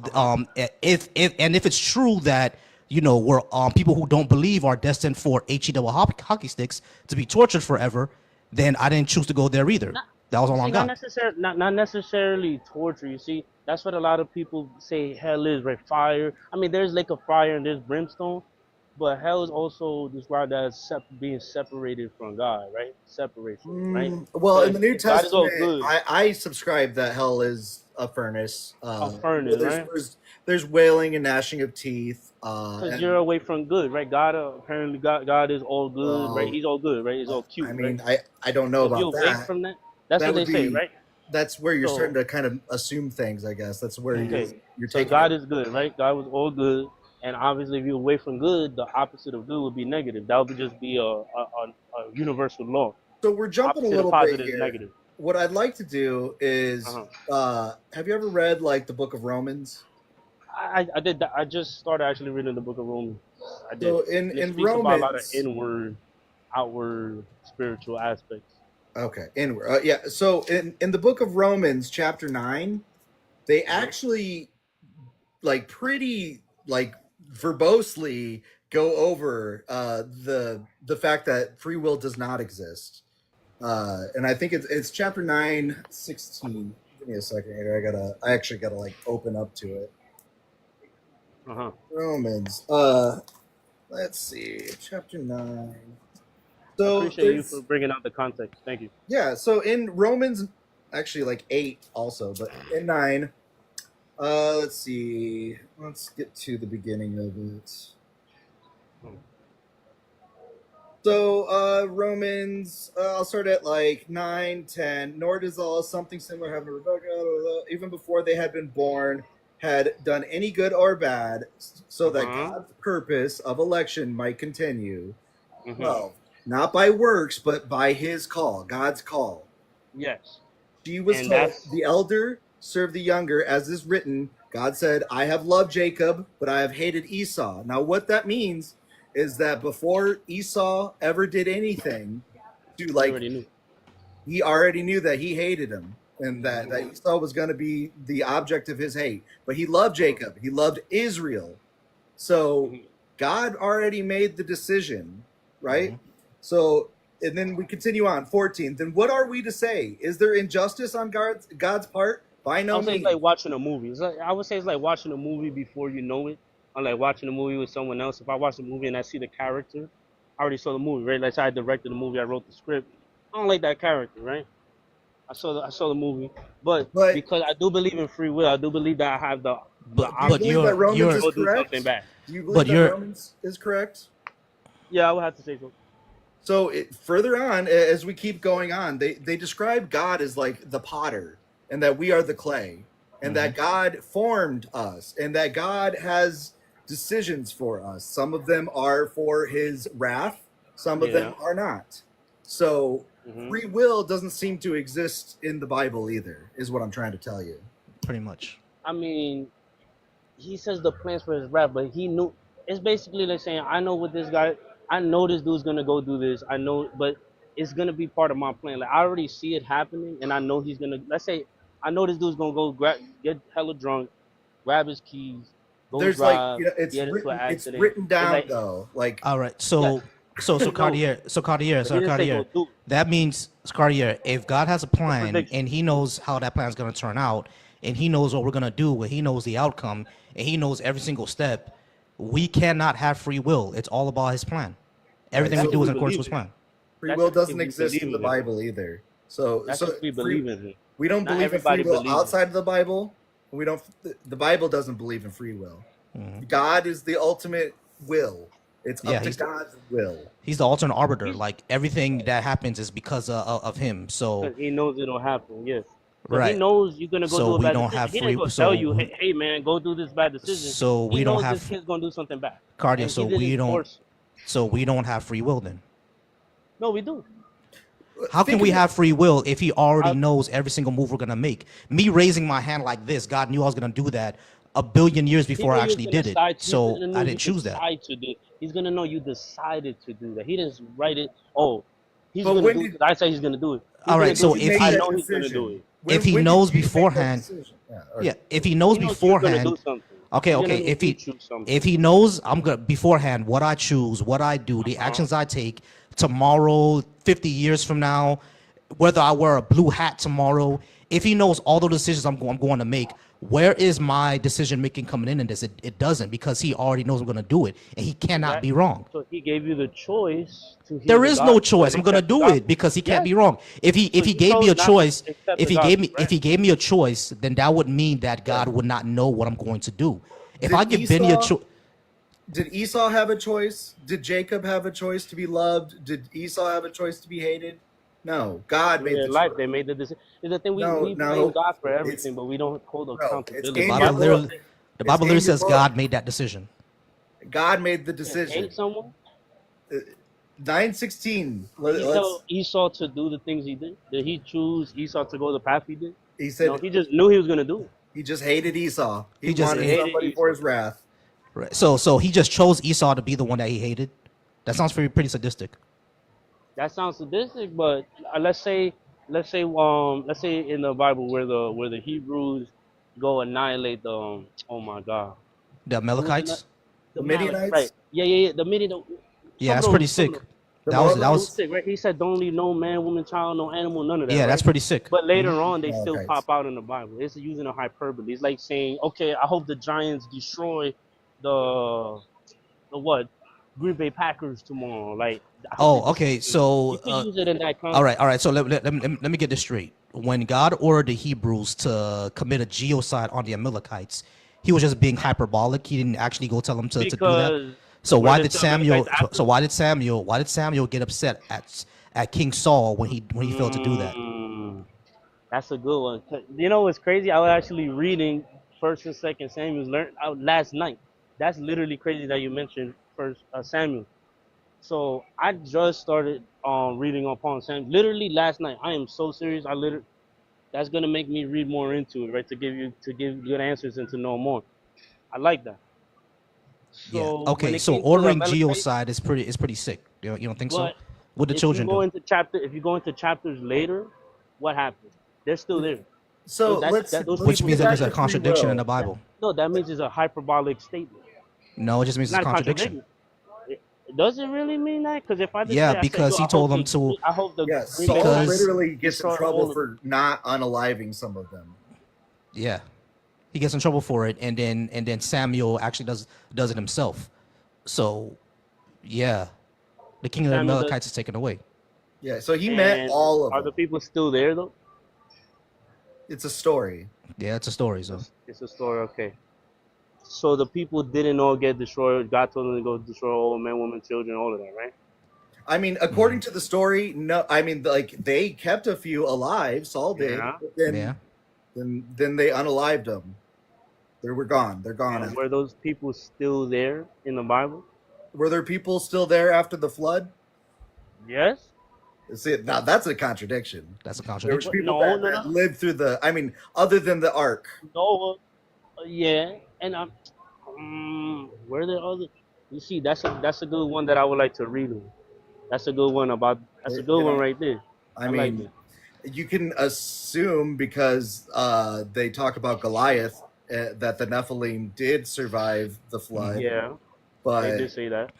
Speaker 1: if it's true that we're people who don't believe are destined for HE double hockey sticks to be tortured forever, then I didn't choose to go there either. That was all on God.
Speaker 7: Not necessarily torture. You see, that's what a lot of people say hell is, right? Fire. I mean, there's lake of fire and there's brimstone, but hell is also described as being separated from God, right? Separation, right?
Speaker 3: Well, in the New
Speaker 7: God is all
Speaker 3: Testament,
Speaker 7: good.
Speaker 3: I subscribe that hell is a furnace.
Speaker 7: A furnace, right?
Speaker 3: There's wailing and gnashing of teeth.
Speaker 7: Because you're away from good, right? God apparently God is all good, right? He's all good, right? He's all cute.
Speaker 3: I mean,
Speaker 7: right?
Speaker 3: I don't know about
Speaker 7: you're
Speaker 3: that.
Speaker 7: away from that. That's
Speaker 3: That
Speaker 7: what they
Speaker 3: would
Speaker 7: say,
Speaker 3: be-
Speaker 7: right?
Speaker 3: That's where you're starting to kind of assume things, I guess. That's where
Speaker 7: Okay.
Speaker 3: you're
Speaker 7: So
Speaker 3: taking.
Speaker 7: God is good, right? God was all good, and obviously, if you're away from good, the opposite of good would be negative. That would just be a universal law.
Speaker 3: So we're jumping
Speaker 7: Opposite
Speaker 3: a little
Speaker 7: of positive
Speaker 3: bit
Speaker 7: is
Speaker 3: here.
Speaker 7: negative.
Speaker 3: What I'd like to do is, have you ever read like the Book of Romans?
Speaker 7: I did. I just started actually reading the Book of Romans. I did.
Speaker 3: So
Speaker 7: And it
Speaker 3: in
Speaker 7: speaks about a lot of
Speaker 3: Romans,
Speaker 7: inward, outward spiritual aspects.
Speaker 3: okay, inward. Yeah. So in the Book of Romans, chapter 9, they actually like pretty like verbosely go over the fact that free will does not exist. And I think it's chapter 9:16. Give me a second here. I actually gotta like open up to it. Romans. Let's see. Chapter 9. So
Speaker 7: I appreciate you for bringing out the context. Thank you.
Speaker 3: yeah, so in Romans, actually like 8 also, but in 9, let's see. Let's get to the beginning of it. So Romans, I'll start at like 9:10. Nor does all something similar happen to Rebecca, even before they had been born, had done any good or bad, so that God's purpose of election might continue. Well, not by works, but by his call, God's call.
Speaker 7: Yes.
Speaker 3: She was told, the elder serve the younger, as is written. God said, I have loved Jacob, but I have hated Esau. Now, what that means is that before Esau ever did anything, he already knew that he hated him and that Esau was going to be the object of his hate. But he loved Jacob. He loved Israel. So God already made the decision, right? So, and then we continue on, 14. Then what are we to say? Is there injustice on God's part? By no means.
Speaker 7: It's like watching a movie. I would say it's like watching a movie before you know it. I'm like watching a movie with someone else. If I watch a movie and I see the character, I already saw the movie, right? Like, so I directed the movie, I wrote the script. I don't like that character, right? I saw the movie, but because I do believe in free will, I do believe that I have the.
Speaker 3: But you're Romans is correct. Do you believe that Romans is correct?
Speaker 7: Yeah, I would have to say so.
Speaker 3: So further on, as we keep going on, they describe God as like the potter, and that we are the clay, and that God formed us, and that God has decisions for us. Some of them are for his wrath, some of them are not. So free will doesn't seem to exist in the Bible either, is what I'm trying to tell you.
Speaker 1: Pretty much.
Speaker 7: I mean, he says the plans for his wrath, but he knew. It's basically like saying, I know what this guy, I know this dude's gonna go do this. I know, but it's gonna be part of my plan. Like, I already see it happening, and I know he's gonna. Let's say I know this dude's gonna go get hella drunk, grab his keys, go
Speaker 3: There's
Speaker 7: drive,
Speaker 3: like, it's written down like, though. Like,
Speaker 1: all right, so Cartier, that means Cartier, if God has a plan and he knows how that plan is gonna turn out, and he knows what we're gonna do, and he knows the outcome, and he knows every single step, we cannot have free will. It's all about his plan. Everything we do is in accordance with his plan.
Speaker 3: Free will doesn't exist in the Bible either. So
Speaker 7: we believe in it.
Speaker 3: We don't believe in free will outside of the Bible. We don't. The Bible doesn't believe in free will. God is the ultimate will. It's up to God's will.
Speaker 1: He's the ultimate arbiter. Like, everything that happens is because of him. So
Speaker 7: he knows it'll happen. Yes.
Speaker 1: Right.
Speaker 7: He knows you're gonna go do a bad decision.
Speaker 1: Have
Speaker 7: he
Speaker 1: free.
Speaker 7: Didn't go tell you, hey man, go do this bad decision.
Speaker 1: So we don't have.
Speaker 7: This kid's gonna do something bad.
Speaker 1: Cardia. So we don't have free will then.
Speaker 7: No, we do.
Speaker 1: How can we have free will if he already knows every single move we're gonna make? Me raising my hand like this, God knew I was gonna do that a billion years before I actually did it. So I didn't choose that.
Speaker 7: He's gonna know you decided to do that. He didn't write it. Oh, he's gonna do it. I say he's gonna do it.
Speaker 1: All right. So
Speaker 7: if I know he's gonna do it.
Speaker 1: If he knows beforehand, if he knows beforehand, okay, if he knows I'm gonna beforehand what I choose, what I do, the actions I take tomorrow, 50 years from now, whether I wear a blue hat tomorrow, if he knows all the decisions I'm going to make, where is my decision making coming in this? It doesn't, because he already knows I'm going to do it, and he cannot be wrong.
Speaker 7: So he gave you the choice to hear
Speaker 1: There is no choice. I'm going to
Speaker 7: accept the
Speaker 1: do
Speaker 7: gospel.
Speaker 1: it because he can't be wrong. If he
Speaker 7: So you
Speaker 1: gave me
Speaker 7: chose
Speaker 1: a
Speaker 7: not
Speaker 1: choice,
Speaker 7: to accept
Speaker 1: if
Speaker 7: the
Speaker 1: he gave me
Speaker 7: gospel,
Speaker 1: if he gave me a choice, then that would mean that God would not know what I'm going to do. If I give Benny a choice.
Speaker 3: Did Esau have a choice? Did Jacob have a choice to be loved? Did Esau have a choice to be hated? No, God made the
Speaker 7: life.
Speaker 3: choice.
Speaker 7: They made the decision. The thing we blame
Speaker 3: no,
Speaker 7: God for everything, but we don't hold accountability.
Speaker 3: It's in
Speaker 1: The
Speaker 3: your
Speaker 1: Bible literally,
Speaker 3: book.
Speaker 1: the Bible
Speaker 3: It's in
Speaker 1: literally
Speaker 3: your
Speaker 1: says
Speaker 3: book.
Speaker 1: God made that decision.
Speaker 3: God made the decision.
Speaker 7: Hate someone?
Speaker 3: 9:16.
Speaker 7: Did he tell Esau to do the things he did? Did he choose Esau to go the path he did?
Speaker 3: He said
Speaker 7: No, he just knew he was going to do it.
Speaker 3: he just hated Esau. He
Speaker 1: just
Speaker 3: wanted
Speaker 7: hated
Speaker 3: somebody
Speaker 7: Esau.
Speaker 3: for his wrath.
Speaker 1: Right. So he just chose Esau to be the one that he hated. That sounds pretty sadistic.
Speaker 7: That sounds sadistic, but let's say in the Bible where the Hebrews go annihilate the oh my God,
Speaker 1: The Amalekites.
Speaker 3: The Midianites?
Speaker 7: right? Yeah. The Midianites.
Speaker 1: Yeah, that's pretty sick. That was
Speaker 7: sick, right? He said, "Don't leave no man, woman, child, no animal, none of that."
Speaker 1: yeah, that's
Speaker 7: right?
Speaker 1: pretty sick.
Speaker 7: But later on, they
Speaker 3: Oh,
Speaker 7: still
Speaker 3: okay.
Speaker 7: pop out in the Bible. It's using a hyperbole. It's like saying, "Okay, I hope the Giants destroy the what Green Bay Packers tomorrow." Like, I hope
Speaker 1: Oh, okay. So
Speaker 7: you can use it in that context.
Speaker 1: all right. So let me get this straight. When God ordered the Hebrews to commit a genocide on the Amalekites, he was just being hyperbolic. He didn't actually go tell them to do that.
Speaker 7: Because
Speaker 1: So
Speaker 7: where
Speaker 1: why
Speaker 7: the
Speaker 1: did Samuel?
Speaker 7: Amalekites after-
Speaker 1: So why did Samuel get upset at King Saul when he failed to do that?
Speaker 7: That's a good one. You know what's crazy? I was actually reading First and Second Samuel last night. That's literally crazy that you mentioned First Samuel. So I just started reading upon Samuel literally last night. I am so serious. That's gonna make me read more into it, right? To give good answers and to know more. I like that.
Speaker 1: Yeah.
Speaker 7: So when
Speaker 1: Okay.
Speaker 7: it
Speaker 1: So
Speaker 7: came to the
Speaker 1: ordering
Speaker 7: Amalekites-
Speaker 1: genocide is pretty sick. You don't think so?
Speaker 7: But
Speaker 1: What the
Speaker 7: if
Speaker 1: children
Speaker 7: you go
Speaker 1: do?
Speaker 7: if you go into chapters later, what happened? They're still there.
Speaker 3: So
Speaker 7: those
Speaker 1: Which
Speaker 7: people
Speaker 1: means that
Speaker 7: get
Speaker 1: there's a
Speaker 3: back to free
Speaker 1: contradiction in
Speaker 3: will.
Speaker 1: the Bible.
Speaker 7: No, that means it's a hyperbolic statement.
Speaker 1: No, it just means
Speaker 7: It's
Speaker 1: it's a
Speaker 7: not a
Speaker 1: contradiction.
Speaker 7: Does it really mean that? Because if I just
Speaker 1: Yeah,
Speaker 7: say,
Speaker 1: because he told them to.
Speaker 7: I hope the
Speaker 3: Yeah,
Speaker 7: Green
Speaker 3: Saul
Speaker 7: Bay Packers
Speaker 3: literally gets in
Speaker 7: destroy all
Speaker 3: trouble
Speaker 7: of
Speaker 3: for not unaliving some of them.
Speaker 1: Yeah, he gets in trouble for it, and then Samuel actually does it himself. So, yeah, the king of the
Speaker 7: Samuel does-
Speaker 1: Amalekites is taken away.
Speaker 3: Yeah, so he
Speaker 7: And
Speaker 3: met all of
Speaker 7: Are
Speaker 3: them.
Speaker 7: the people still there though?
Speaker 3: It's a story.
Speaker 1: Yeah, it's a story. So
Speaker 7: It's a story. Okay. So the people didn't all get destroyed. God told them to go destroy all men, women, children, all of that, right?
Speaker 3: I mean, according to the story, no. I mean, like they kept a few alive. Saul did.
Speaker 7: Yeah.
Speaker 3: But then,
Speaker 1: yeah,
Speaker 3: then they unalived them. They were gone. They're gone.
Speaker 7: And were those people still there in the Bible?
Speaker 3: Were there people still there after the flood?
Speaker 7: Yes.
Speaker 3: See, now that's a contradiction.
Speaker 1: that's a
Speaker 3: There were
Speaker 1: contradiction.
Speaker 3: people
Speaker 7: No,
Speaker 3: that
Speaker 7: no.
Speaker 3: lived through the. I mean, other than the ark.
Speaker 7: No. Yeah. And were there other? You see, that's a good one that I would like to read on. That's a good one That's a good one right there.
Speaker 3: I
Speaker 7: like
Speaker 3: mean, you can assume because they talk about Goliath that the Nephilim did survive the flood.
Speaker 7: Yeah. They
Speaker 3: but
Speaker 7: did say that.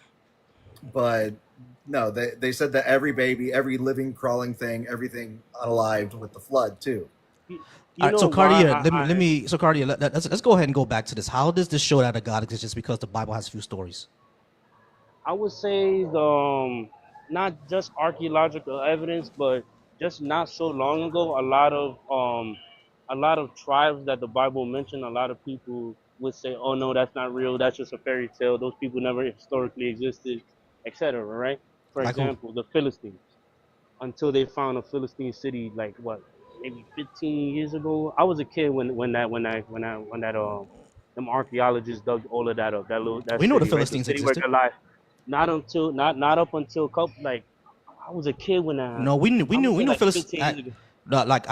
Speaker 3: but no, they said that every baby, every living, crawling thing, everything unalived with the flood too.
Speaker 1: All right, so
Speaker 7: know
Speaker 1: Cardia,
Speaker 7: why
Speaker 1: let me. So Cardia, let's go ahead and go back to this. How does this show that a God exists just because the Bible has a few stories?
Speaker 7: I would say not just archaeological evidence, but just not so long ago, a lot of tribes that the Bible mentioned, a lot of people would say, "Oh no, that's not real. That's just a fairy tale. Those people never historically existed, etc." Right? For
Speaker 1: Like who?
Speaker 7: example, the Philistines, until they found a Philistine city, like what, maybe 15 years ago. I was a kid when them archaeologists dug all of that up. That
Speaker 1: We know the
Speaker 7: city, right?
Speaker 1: Philistines
Speaker 7: city where
Speaker 1: existed.
Speaker 7: Goliath. Not up until a couple, like I was a kid when
Speaker 1: No, we knew
Speaker 7: like 15
Speaker 1: Philistines.
Speaker 7: years ago.
Speaker 1: No, like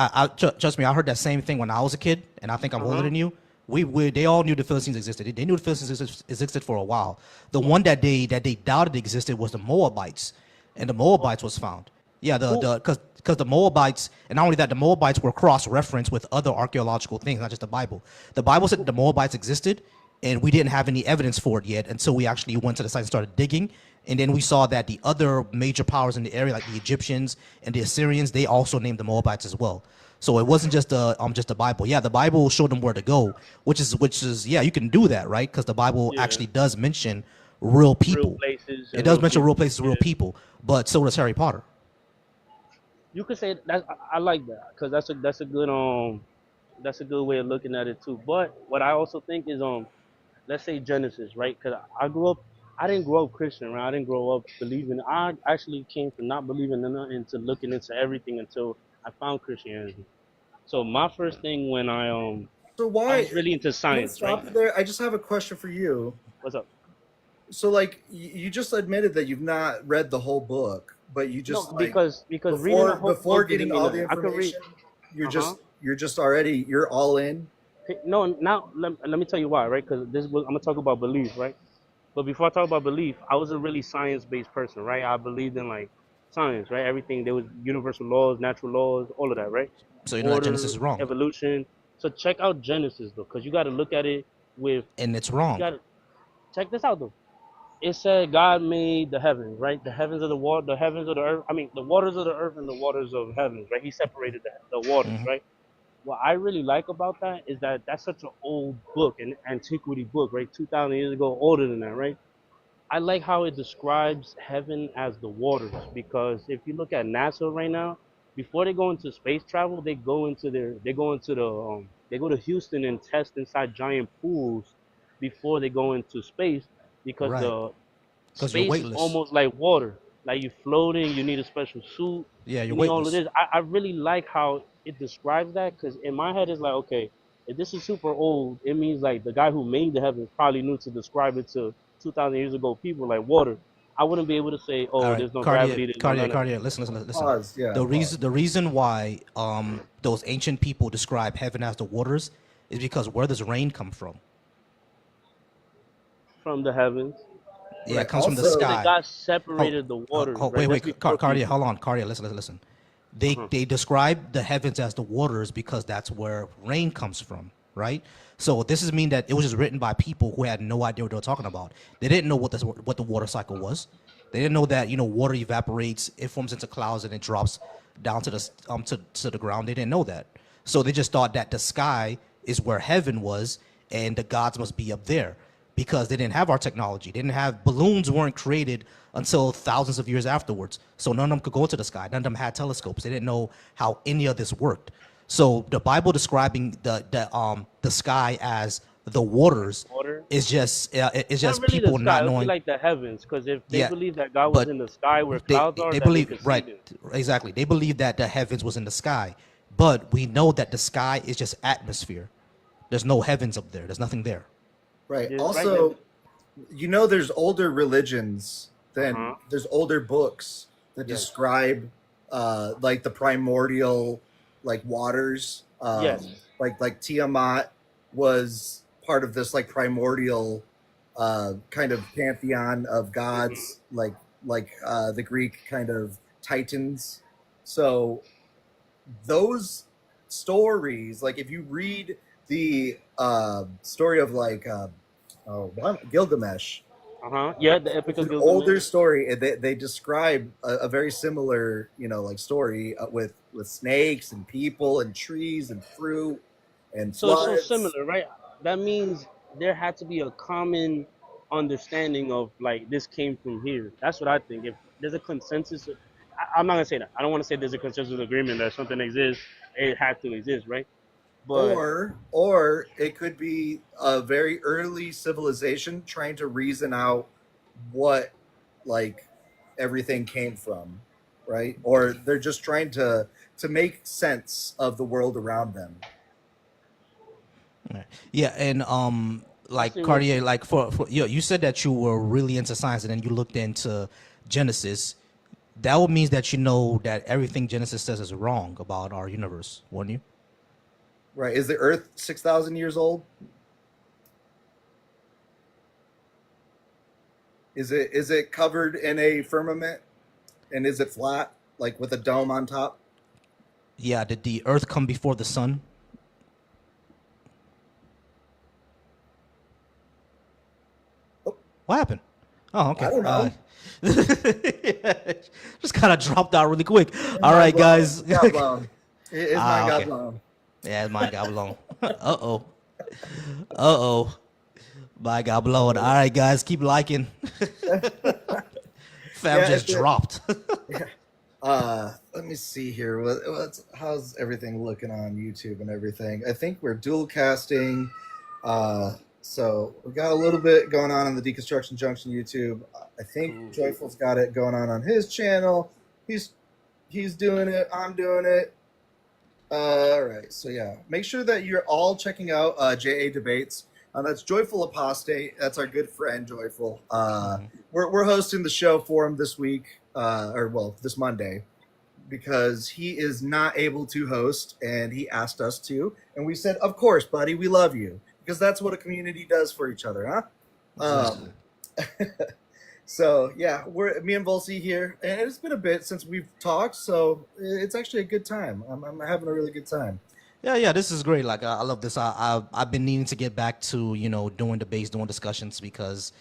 Speaker 1: trust me, I heard that same thing when I was a kid, and I think I'm older than you. They all knew the Philistines existed. They knew the Philistines existed for a while. The one that they doubted existed was the Moabites, and the Moabites was found. Yeah, because the Moabites, and not only that, the Moabites were cross-referenced with other archaeological things, not just the Bible. The Bible said that the Moabites existed, and we didn't have any evidence for it yet until we actually went to the site and started digging. And then we saw that the other major powers in the area, like the Egyptians and the Assyrians, they also named the Moabites as well. So it wasn't just the Bible. Yeah, the Bible showed them where to go, which is yeah, you can do that, right? Because the Bible actually does mention real people.
Speaker 7: Real places.
Speaker 1: It does mention
Speaker 7: people.
Speaker 1: real places, real people, but so does Harry Potter.
Speaker 7: You could say that. I like that because that's a good way of looking at it too. But what I also think is let's say Genesis, right? Because I didn't grow up Christian, right? I didn't grow up believing. I actually came from not believing in nothing to looking into everything until I found Christianity. So my first thing when I
Speaker 3: So why?
Speaker 7: I was really into science,
Speaker 3: Stop
Speaker 7: right?
Speaker 3: there. I just have a question for you.
Speaker 7: What's up?
Speaker 3: So like you just admitted that you've not read the whole book, but you just
Speaker 7: No, because reading a whole
Speaker 3: before
Speaker 7: book didn't
Speaker 3: getting
Speaker 7: mean
Speaker 3: all the
Speaker 7: nothing. I could read.
Speaker 3: information, you're just already you're all in.
Speaker 7: No, now let me tell you why, right? Because I'm gonna talk about belief, right? But before I talk about belief, I was a really science-based person, right? I believed in like science, right? Everything there was universal laws, natural laws, all of that, right?
Speaker 1: So you know that Genesis is wrong,
Speaker 7: evolution. So check out Genesis though, because you got to look at it with.
Speaker 1: and it's
Speaker 7: You
Speaker 1: wrong.
Speaker 7: got to check this out though. It said God made the heavens, right? The heavens of the water, the heavens of the earth. I mean, the waters of the earth and the waters of heavens, right? He separated the waters, right? What I really like about that is that that's such an old book, an antiquity book, right? 2,000 years ago, older than that, right? I like how it describes heaven as the waters because if you look at NASA right now, before they go into space travel, they go to Houston and test inside giant pools before they go into space because
Speaker 1: Right.
Speaker 7: the
Speaker 1: Because you're
Speaker 7: space is
Speaker 1: weightless.
Speaker 7: almost like water. Like you're floating, you need a special suit.
Speaker 1: Yeah, you're
Speaker 7: You need all of
Speaker 1: weightless.
Speaker 7: this. I really like how it describes that because in my head it's like, okay, if this is super old, it means like the guy who made the heavens probably knew to describe it to 2,000 years ago people like water. I wouldn't be able to say,
Speaker 1: All
Speaker 7: oh,
Speaker 1: right,
Speaker 7: there's no gravity, there's no none of that.
Speaker 1: Cardiac. Listen.
Speaker 3: Pause. Yeah.
Speaker 1: The reason why those ancient people describe heaven as the waters is because where does rain come from?
Speaker 7: From the heavens.
Speaker 1: Yeah, it comes from the
Speaker 3: Also-
Speaker 1: sky.
Speaker 7: God separated the waters. right?
Speaker 1: Wait,
Speaker 7: That's before
Speaker 1: Cardiac,
Speaker 7: people.
Speaker 1: hold on, Cardiac, listen. They describe the heavens as the waters because that's where rain comes from, right? So this is mean that it was just written by people who had no idea what they were talking about. They didn't know what the water cycle was. They didn't know that water evaporates, it forms into clouds, and it drops down to the ground. They didn't know that, so they just thought that the sky is where heaven was, and the gods must be up there because they didn't have our technology. They didn't have balloons weren't created until thousands of years afterwards. So none of them could go to the sky. None of them had telescopes. They didn't know how any of this worked. So the Bible describing the sky as the waters
Speaker 7: Water.
Speaker 1: is just it's
Speaker 7: Not
Speaker 1: just
Speaker 7: really
Speaker 1: people
Speaker 7: the sky.
Speaker 1: not
Speaker 7: It would be
Speaker 1: knowing.
Speaker 7: like the heavens, because if they
Speaker 1: Yeah,
Speaker 7: believe that God was
Speaker 1: but
Speaker 7: in the sky where
Speaker 1: they,
Speaker 7: clouds are,
Speaker 1: they
Speaker 7: then
Speaker 1: believe
Speaker 7: could see
Speaker 1: right
Speaker 7: them.
Speaker 1: exactly. They believe that the heavens was in the sky, but we know that the sky is just atmosphere. There's no heavens up there. There's nothing there.
Speaker 3: Right.
Speaker 7: Yeah,
Speaker 3: Also,
Speaker 7: right.
Speaker 3: there's older religions than there's older books that
Speaker 7: Yes.
Speaker 3: describe like the primordial like waters.
Speaker 7: Yes.
Speaker 3: Like Tiamat was part of this like primordial kind of pantheon of gods, like the Greek kind of titans. So those stories, like if you read the story of like Gilgamesh,
Speaker 7: Yeah, the epic
Speaker 3: it's
Speaker 7: of
Speaker 3: an
Speaker 7: Gilgamesh.
Speaker 3: older story. And they describe a very similar, like story with snakes and people and trees and fruit and
Speaker 7: So it's
Speaker 3: floods.
Speaker 7: so similar, right? That means there had to be a common understanding of like this came from here. That's what I think. If there's a consensus, I'm not gonna say that. I don't want to say there's a consensus agreement that something exists. It had to exist, right? But
Speaker 3: Or it could be a very early civilization trying to reason out what like everything came from, right? Or they're just trying to make sense of the world around them.
Speaker 1: Yeah, and like Cartier, like for you said that you were really into science, and then you looked into Genesis. That would mean that you know that everything Genesis says is wrong about our universe, wouldn't you?
Speaker 3: Right. Is the Earth 6,000 years old? Is it covered in a firmament? And is it flat, like with a dome on top?
Speaker 1: Yeah, did the Earth come before the sun? What happened? Oh, okay.
Speaker 3: I don't know.
Speaker 1: Just kind of dropped out really quick. All
Speaker 3: Mine
Speaker 1: right,
Speaker 3: blown.
Speaker 1: guys.
Speaker 3: Got blown. His mine got
Speaker 1: Okay.
Speaker 3: blown.
Speaker 1: Yeah, his mind got blown. Uh oh. Mine got blown. All right, guys, keep liking. Fam
Speaker 3: Yeah,
Speaker 1: just dropped.
Speaker 3: Let me see here. How's everything looking on YouTube and everything? I think we're dual casting. So we got a little bit going on the Deconstruction Junction YouTube. I think Joyful's got it going on his channel. He's doing it. I'm doing it. All right. So yeah, make sure that you're all checking out JA Debates. That's Joyful Apostate. That's our good friend Joyful. We're hosting the show for him this week, this Monday, because he is not able to host, and he asked us to, and we said, "Of course, buddy, we love you," because that's what a community does for each other, huh? So yeah, me and Volcy here, and it's been a bit since we've talked, so it's actually a good time. I'm having a really good time.
Speaker 1: Yeah, this is great. Like, I love this. I've been needing to get back to, doing debates, doing discussions, because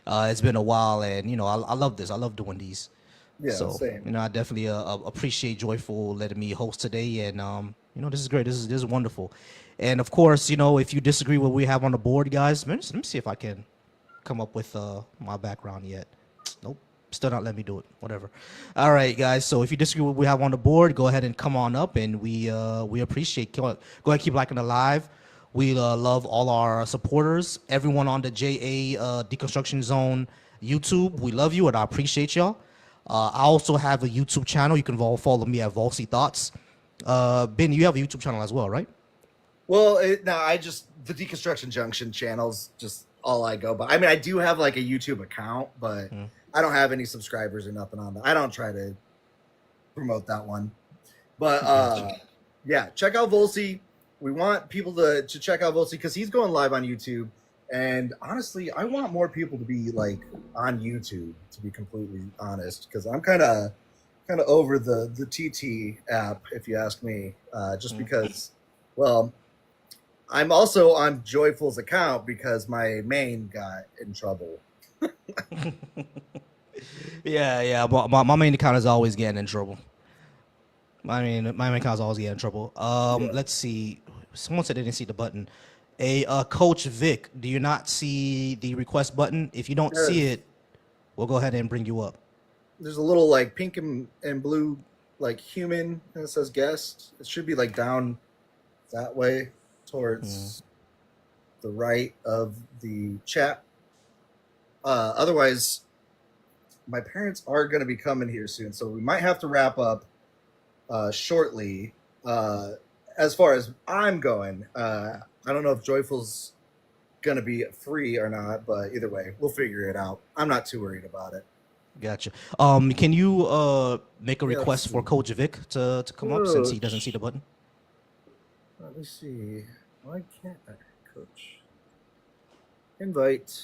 Speaker 1: it's been a while, and, I love this. I love doing these.
Speaker 3: Yeah,
Speaker 1: So,
Speaker 3: same.
Speaker 1: I definitely appreciate Joyful letting me host today, and, this is great. This is wonderful. And, of course, if you disagree with what we have on the board, guys, let me see if I can come up with my background yet. Nope. Still not letting me do it. Whatever. All right, guys. So if you disagree with what we have on the board, go ahead and come on up, and we appreciate. Go ahead and keep liking the live. We love all our supporters, everyone on the JA Deconstruction Zone YouTube. We love you, and I appreciate y'all. I also have a YouTube channel. You can follow me at Volcy Thoughts. Ben, you have a YouTube channel as well, right?
Speaker 3: Well, the Deconstruction Junction channel's just all I go by. I mean, I do have like a YouTube account, but I don't have any subscribers or nothing on that. I don't try to promote that one. But yeah, check out Volcy. We want people to check out Volcy because he's going live on YouTube. And honestly, I want more people to be like on YouTube, to be completely honest, because I'm kind of over the TT app, if you ask me, just because, well, I'm also on Joyful's account because my main got in trouble.
Speaker 1: Yeah. My main account is always getting in trouble. My main account is always getting in trouble. Let's see. Someone said they didn't see the button. Coach Vic, do you not see the request button? If you don't see it, we'll go ahead and bring you up.
Speaker 3: There's a little like pink and blue like human, and it says guest. It should be like down that way towards the right of the chat. Otherwise, my parents are going to be coming here soon, so we might have to wrap up shortly. As far as I'm going, I don't know if Joyful's going to be free or not, but either way, we'll figure it out. I'm not too worried about it.
Speaker 1: Gotcha. Can you make a request for Coach Vic to come up since he doesn't see the button?
Speaker 3: Let me see. Why can't I, Coach? Invite.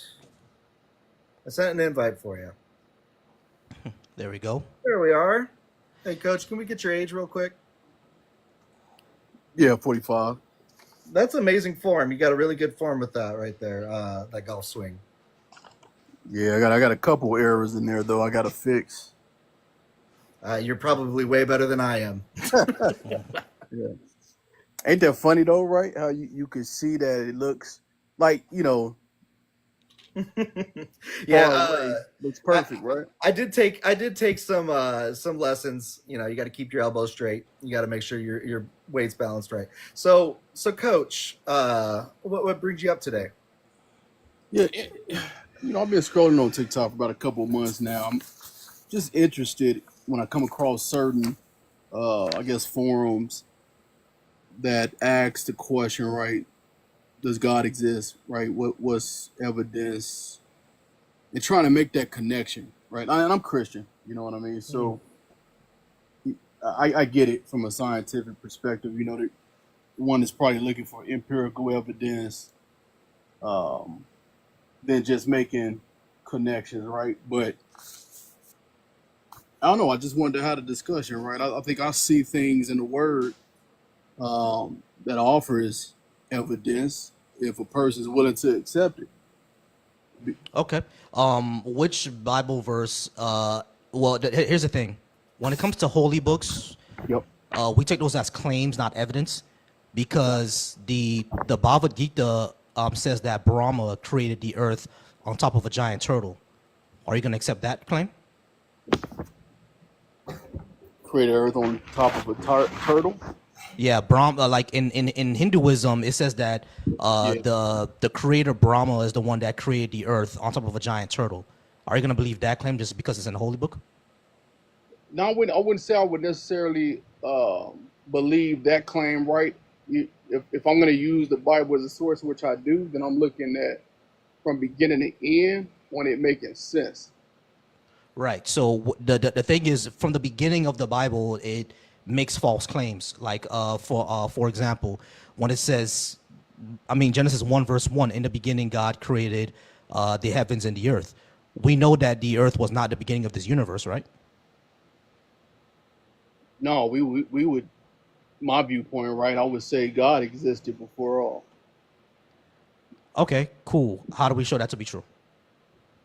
Speaker 3: I sent an invite for you.
Speaker 1: There we go.
Speaker 3: There we are. Hey, Coach, can we get your age real quick?
Speaker 8: Yeah, 45.
Speaker 3: That's amazing form. You got a really good form with that right there, that golf swing.
Speaker 8: Yeah, I got a couple errors in there, though, I got to fix.
Speaker 3: You're probably way better than I am.
Speaker 8: Yeah. Ain't that funny, though, right? How you can see that it looks like,
Speaker 3: Yeah,
Speaker 8: looks perfect, right?
Speaker 3: I did take some lessons. You got to keep your elbows straight. You got to make sure your weight's balanced right. So Coach, what brings you up today?
Speaker 8: Yeah, I've been scrolling on TikTok for about a couple of months now. I'm just interested when I come across certain, forums that ask the question, right? Does God exist, right? What's evidence? And trying to make that connection, right? And I'm Christian, you know what I mean? So I get it from a scientific perspective. The one is probably looking for empirical evidence than just making connections, right? But I don't know. I just wanted to have a discussion, right? I think I see things in the Word that offers evidence if a person is willing to accept it.
Speaker 1: Okay. Which Bible verse? Well, here's the thing. When it comes to holy books,
Speaker 8: Yep.
Speaker 1: we take those as claims, not evidence, because the Bhagavad Gita says that Brahma created the earth on top of a giant turtle. Are you going to accept that claim?
Speaker 8: Created Earth on top of a turtle.
Speaker 1: Yeah, Brahma. Like in Hinduism, it says that the creator Brahma is the one that created the earth on top of a giant turtle. Are you going to believe that claim just because it's in the holy book?
Speaker 8: No, I wouldn't say I would necessarily believe that claim, right? If I'm going to use the Bible as a source, which I do, then I'm looking at from beginning to end on it making sense.
Speaker 1: Right. So the thing is, from the beginning of the Bible, it makes false claims. Like for example, when it says, Genesis 1 verse 1, in the beginning God created the heavens and the earth. We know that the earth was not the beginning of this universe, right?
Speaker 8: No, we would, my viewpoint, right? I would say God existed before all.
Speaker 1: Okay, cool. How do we show that to be true?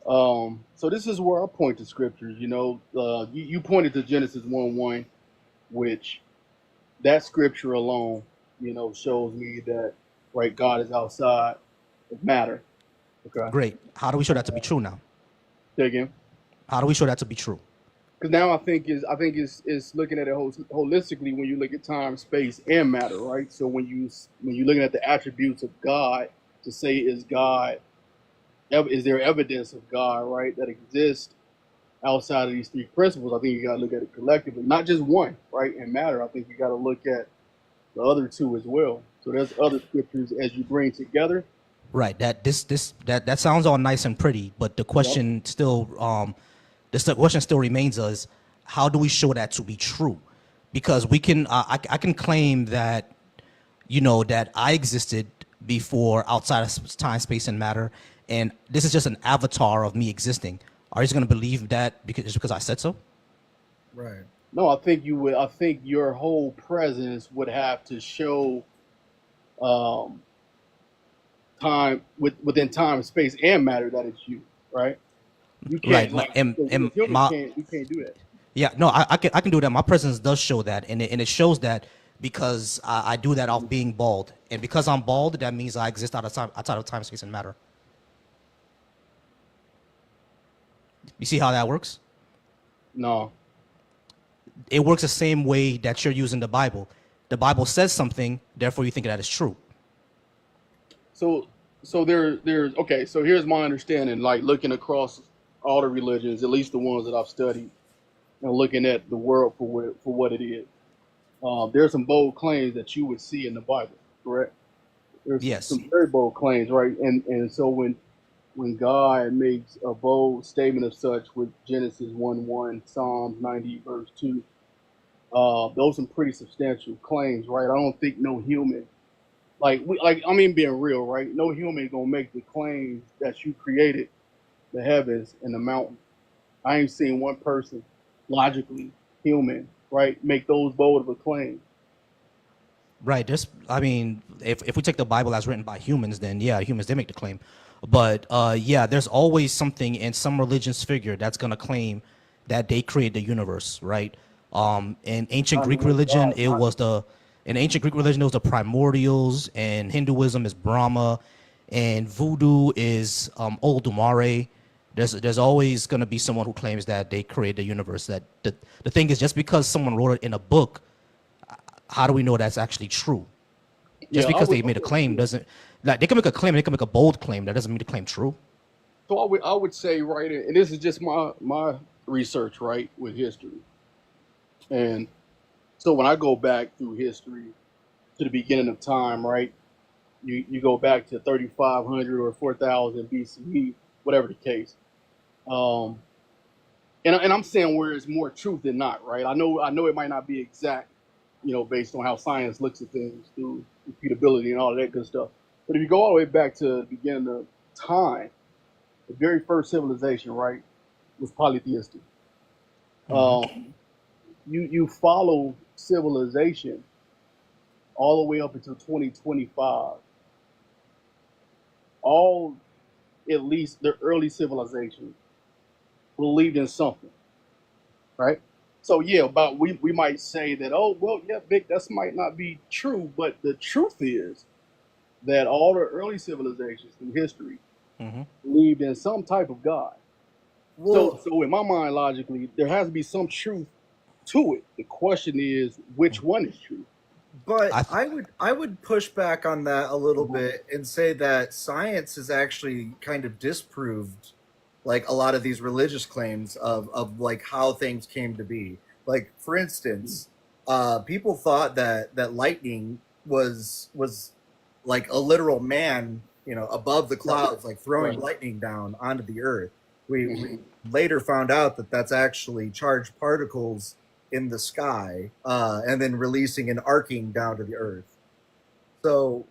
Speaker 8: So this is where I point to scriptures. You pointed to Genesis 1:1, which that scripture alone, shows me that, right, God is outside of matter. Okay.
Speaker 1: Great. How do we show that to be true now?
Speaker 8: Say again.
Speaker 1: How do we show that to be true?
Speaker 8: Because now I think it's looking at it holistically when you look at time, space, and matter, right? So when you're looking at the attributes of God, to say is there evidence of God, right, that exists outside of these three principles? I think you got to look at it collectively, not just one, right? And matter, I think you got to look at the other two as well. So there's other scriptures as you bring together.
Speaker 1: Right. That sounds all nice and pretty, but the question still remains is, how do we show that to be true? Because we can I can claim that that I existed before outside of time, space, and matter, and this is just an avatar of me existing. Are you just going to believe that because I said so?
Speaker 3: Right.
Speaker 8: No, I think you would. I think your whole presence would have to show time within time, space, and matter that it's you, right? You can't.
Speaker 1: Right.
Speaker 8: You can't do that.
Speaker 1: Yeah, no, I can do that. My presence does show that, and it shows that because I do that off being bald, and because I'm bald, that means I exist outside of time, space, and matter. You see how that works?
Speaker 8: No.
Speaker 1: It works the same way that you're using the Bible. The Bible says something, therefore you think that is true.
Speaker 8: So there's okay. So here's my understanding. Like looking across all the religions, at least the ones that I've studied, and looking at the world for what it is. There's some bold claims that you would see in the Bible, correct? There's some very bold claims, right? And so when God makes a bold statement of such with Genesis 1:1, Psalms 90 verse 2, those are some pretty substantial claims, right? I don't think no human, being real, right? No human gonna make the claims that you created the heavens and the mountain. I ain't seen one person, logically human, right, make those bold of a claim.
Speaker 1: Right. If we take the Bible as written by humans, then yeah, humans did make the claim. But there's always something in some religion's figure that's gonna claim that they created the universe, right? In ancient Greek religion, it was the primordials, and Hinduism is Brahma, and Voodoo is Oldumare. There's always gonna be someone who claims that they created the universe. That the thing is, just because someone wrote it in a book, how do we know that's actually true? Just because they made a claim doesn't, like, they can make a claim, they can make a bold claim, that doesn't mean the claim true.
Speaker 8: So I would say, right, and this is just my research, right, with history. And so when I go back through history to the beginning of time, right, you go back to 3,500 or 4,000 BCE, whatever the case. And I'm saying where it's more truth than not, right? I know it might not be exact, based on how science looks at things through repeatability and all of that good stuff. But if you go all the way back to the beginning of time, the very first civilization, right, was polytheistic. You follow civilization all the way up until 2025. All at least the early civilization believed in something, right? So yeah, about we might say that, oh well, yeah, Vic, that might not be true, but the truth is that all the early civilizations through history believed in some type of God. So in my mind, logically, there has to be some truth to it. The question is, which one is true?
Speaker 3: But I would push back on that a little bit and say that science has actually kind of disproved like a lot of these religious claims of like how things came to be. Like for instance, people thought that lightning was like a literal man, you know, above the clouds, like throwing lightning down onto the earth. We later found out that that's actually charged particles in the sky, and then releasing and arcing down to the earth. So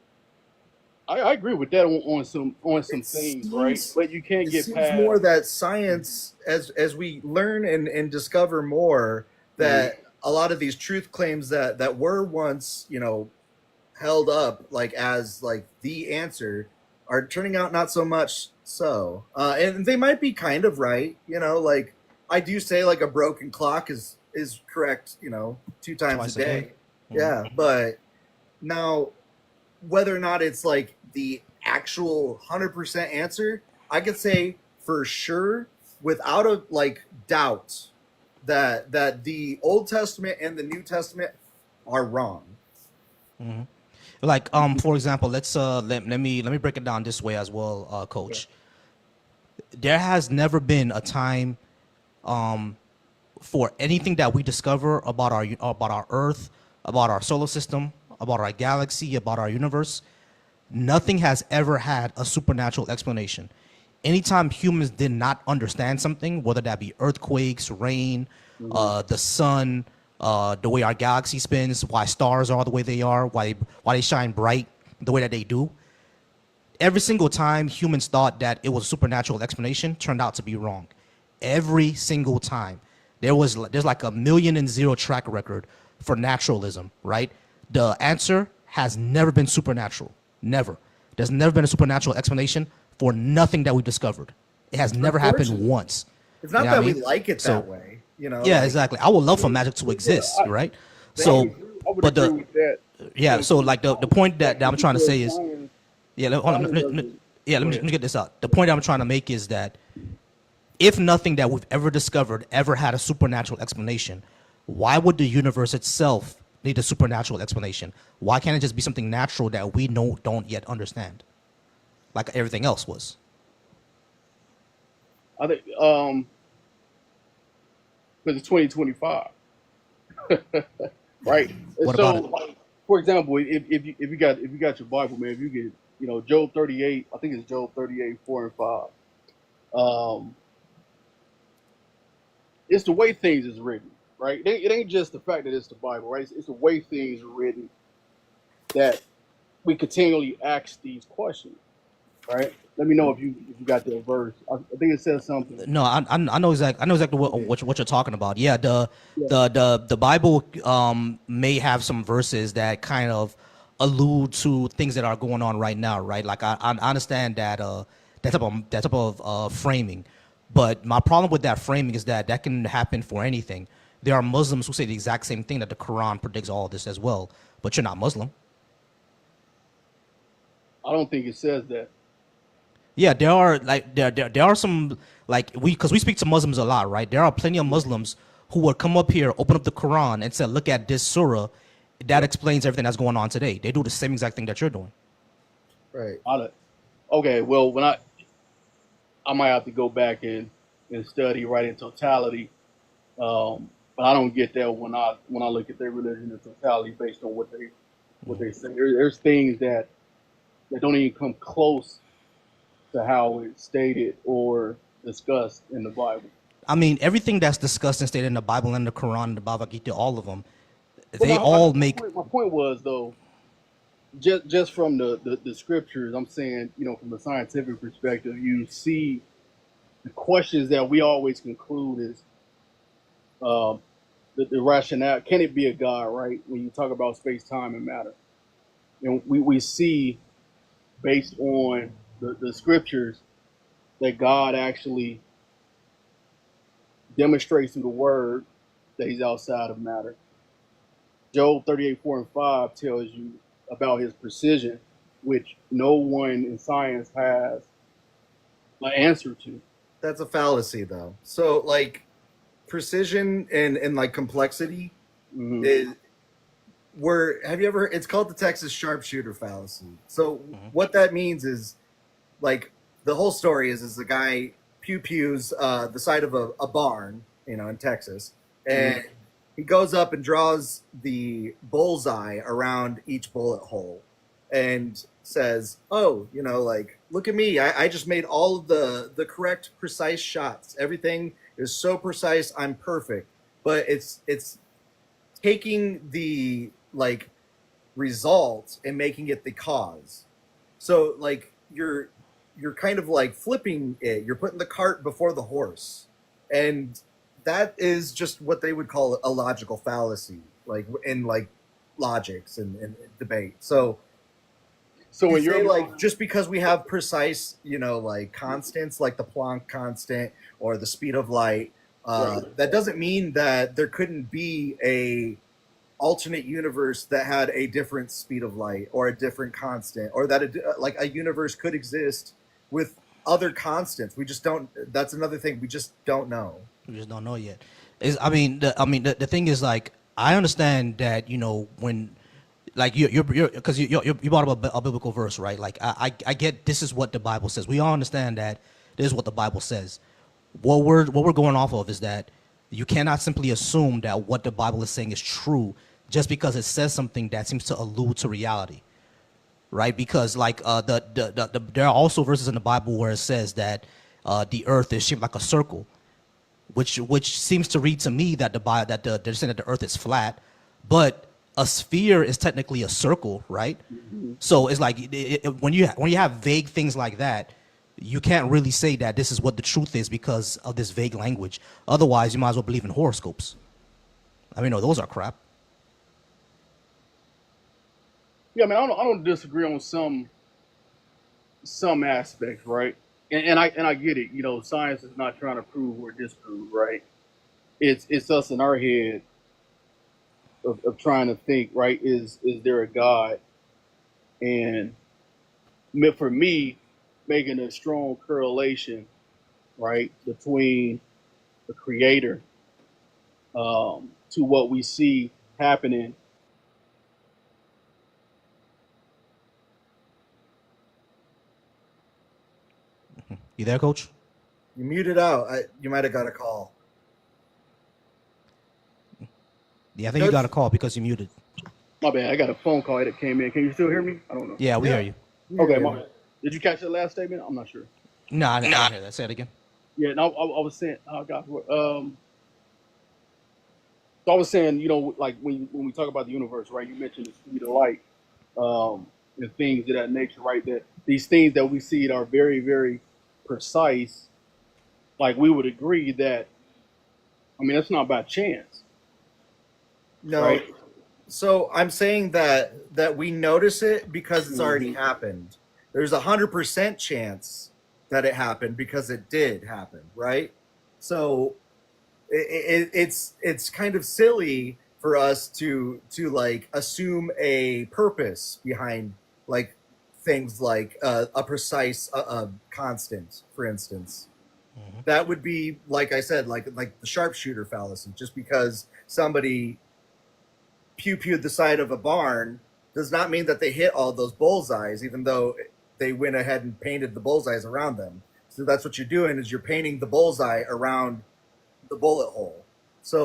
Speaker 8: I agree with that on some things, right? But you can't get past
Speaker 3: more that science, as we learn and discover more, that a lot of these truth claims that were once, you know, held up like as like the answer are turning out not so much so. And they might be kind of right, you know, like I do say like a broken clock is correct, you know, 2 times
Speaker 1: Twice
Speaker 3: a day. Yeah, but now whether or not it's like the actual 100% answer, I could say for sure without a like doubt that the Old Testament and the New Testament are wrong.
Speaker 1: Like for example, let's let me break it down this way as well, Coach. There has never been a time for anything that we discover about our Earth, about our solar system, about our galaxy, about our universe, nothing has ever had a supernatural explanation. Anytime humans did not understand something, whether that be earthquakes, rain, the sun, the way our galaxy spins, why stars are the way they are, why they shine bright the way that they do, every single time humans thought that it was a supernatural explanation, turned out to be wrong. Every single time. There's like 1,000,000 track record for naturalism, right? The answer has never been supernatural. Never. There's never been a supernatural explanation for nothing that we discovered. It has never happened once.
Speaker 3: It's not that we like it that way, you know.
Speaker 1: Yeah, exactly. I would love for magic to exist, right? So, but so like the point that I'm trying to say is, let me get this out. The point I'm trying to make is that if nothing that we've ever discovered ever had a supernatural explanation, why would the universe itself need a supernatural explanation? Why can't it just be something natural that we don't yet understand, like everything else was?
Speaker 8: I think because it's 2025, right?
Speaker 1: What
Speaker 8: so,
Speaker 1: about it?
Speaker 8: like, for example, if you got your Bible, man, if you get, you know, Job 38, I think it's Job 38, 4 and 5. It's the way things is written, right? It ain't just the fact that it's the Bible, right? It's the way things are written that we continually ask these questions, right? Let me know if you got that verse. I think it says something.
Speaker 1: No, I know exactly what you're talking about. Yeah, the Bible may have some verses that kind of allude to things that are going on right now, right? Like I understand that that type of framing, but my problem with that framing is that can happen for anything. There are Muslims who say the exact same thing, that the Quran predicts all of this as well, but you're not Muslim.
Speaker 8: I don't think it says that.
Speaker 1: Yeah, there are some, like, because we speak to Muslims a lot, right? There are plenty of Muslims who would come up here, open up the Quran, and say, "Look at this surah, that explains everything that's going on today." They do the same exact thing that you're doing.
Speaker 3: Right.
Speaker 8: Okay. Well, when I might have to go back and study right in totality, but I don't get that when I look at their religion in totality based on what they say. There's things that don't even come close to how it's stated or discussed in the Bible.
Speaker 1: I mean, everything that's discussed and stated in the Bible and the Quran and the Bhagavad Gita, all of them, My
Speaker 8: point was, though, just from the scriptures, I'm saying, you know, from a scientific perspective, you see the questions that we always conclude is the rationale. Can it be a God, right? When you talk about space, time, and matter. And we see, based on the scriptures, that God actually demonstrates through the word that he's outside of matter. Job 38:4 and 5 tells you about his precision, which no one in science has an answer to.
Speaker 3: That's a fallacy, though. So, like, precision and like complexity is where, have you ever, it's called the Texas sharpshooter fallacy. So what that means is, like, the whole story is the guy pews the side of a barn, you know, in Texas, and he goes up and draws the bullseye around each bullet hole and says, oh, you know, like, look at me, I just made all of the correct, precise shots. Everything is so precise, I'm perfect. But it's taking the, like, result and making it the cause. So, like, you're kind of like flipping it. You're putting the cart before the horse. And that is just what they would call a logical fallacy, like in like logics and debate. So when you're like, just because we have precise, you know, like constants like the Planck constant or the speed of light, that doesn't mean that there couldn't be a alternate universe that had a different speed of light or a different constant, or that like a universe could exist with other constants. We just don't. That's another thing. We just don't know.
Speaker 1: We just don't know yet. The thing is, like, I understand that, you know, when, like, you're because you brought up a biblical verse, right? Like, I get, this is what the Bible says. We all understand that this is what the Bible says. What we're going off of is that you cannot simply assume that what the Bible is saying is true just because it says something that seems to allude to reality, right? Because, like, there are also verses in the Bible where it says that the earth is shaped like a circle, which seems to read to me that they're saying that the earth is flat, but a sphere is technically a circle, right? So it's like, when you have vague things like that, you can't really say that this is what the truth is because of this vague language. Otherwise, you might as well believe in horoscopes. I mean, no, those are crap.
Speaker 8: Yeah, I mean, I don't disagree on some aspects, right? And I get it. You know, science is not trying to prove or disprove, right? It's us in our head of trying to think, right? Is there a God? And for me, making a strong correlation, right, between the Creator to what we see happening.
Speaker 1: You there, Coach?
Speaker 3: You muted out. You might have got a call.
Speaker 1: Yeah, I think you got a call because you muted.
Speaker 8: My bad. I got a phone call that came in. Can you still hear me? I don't know.
Speaker 1: Yeah, we hear you.
Speaker 8: Okay, did you catch that last statement? I'm not sure.
Speaker 1: No, I didn't hear that. Say it again.
Speaker 8: Yeah, no, I was saying, oh God, so I was saying, you know, like when we talk about the universe, right? You mentioned the speed of light, and things of that nature, right? That these things that we see are very, very precise. Like, we would agree that, I mean, that's not by chance.
Speaker 3: No.
Speaker 8: Right?
Speaker 3: So I'm saying that we notice it because it's already happened. There's 100% chance that it happened because it did happen, right? So it's kind of silly for us to like assume a purpose behind like things like a precise constant, for instance. That would be, like I said, like the sharpshooter fallacy. Just because somebody pewed the side of a barn does not mean that they hit all those bullseyes, even though they went ahead and painted the bullseyes around them. So that's what you're doing, is you're painting the bullseye around the bullet hole. So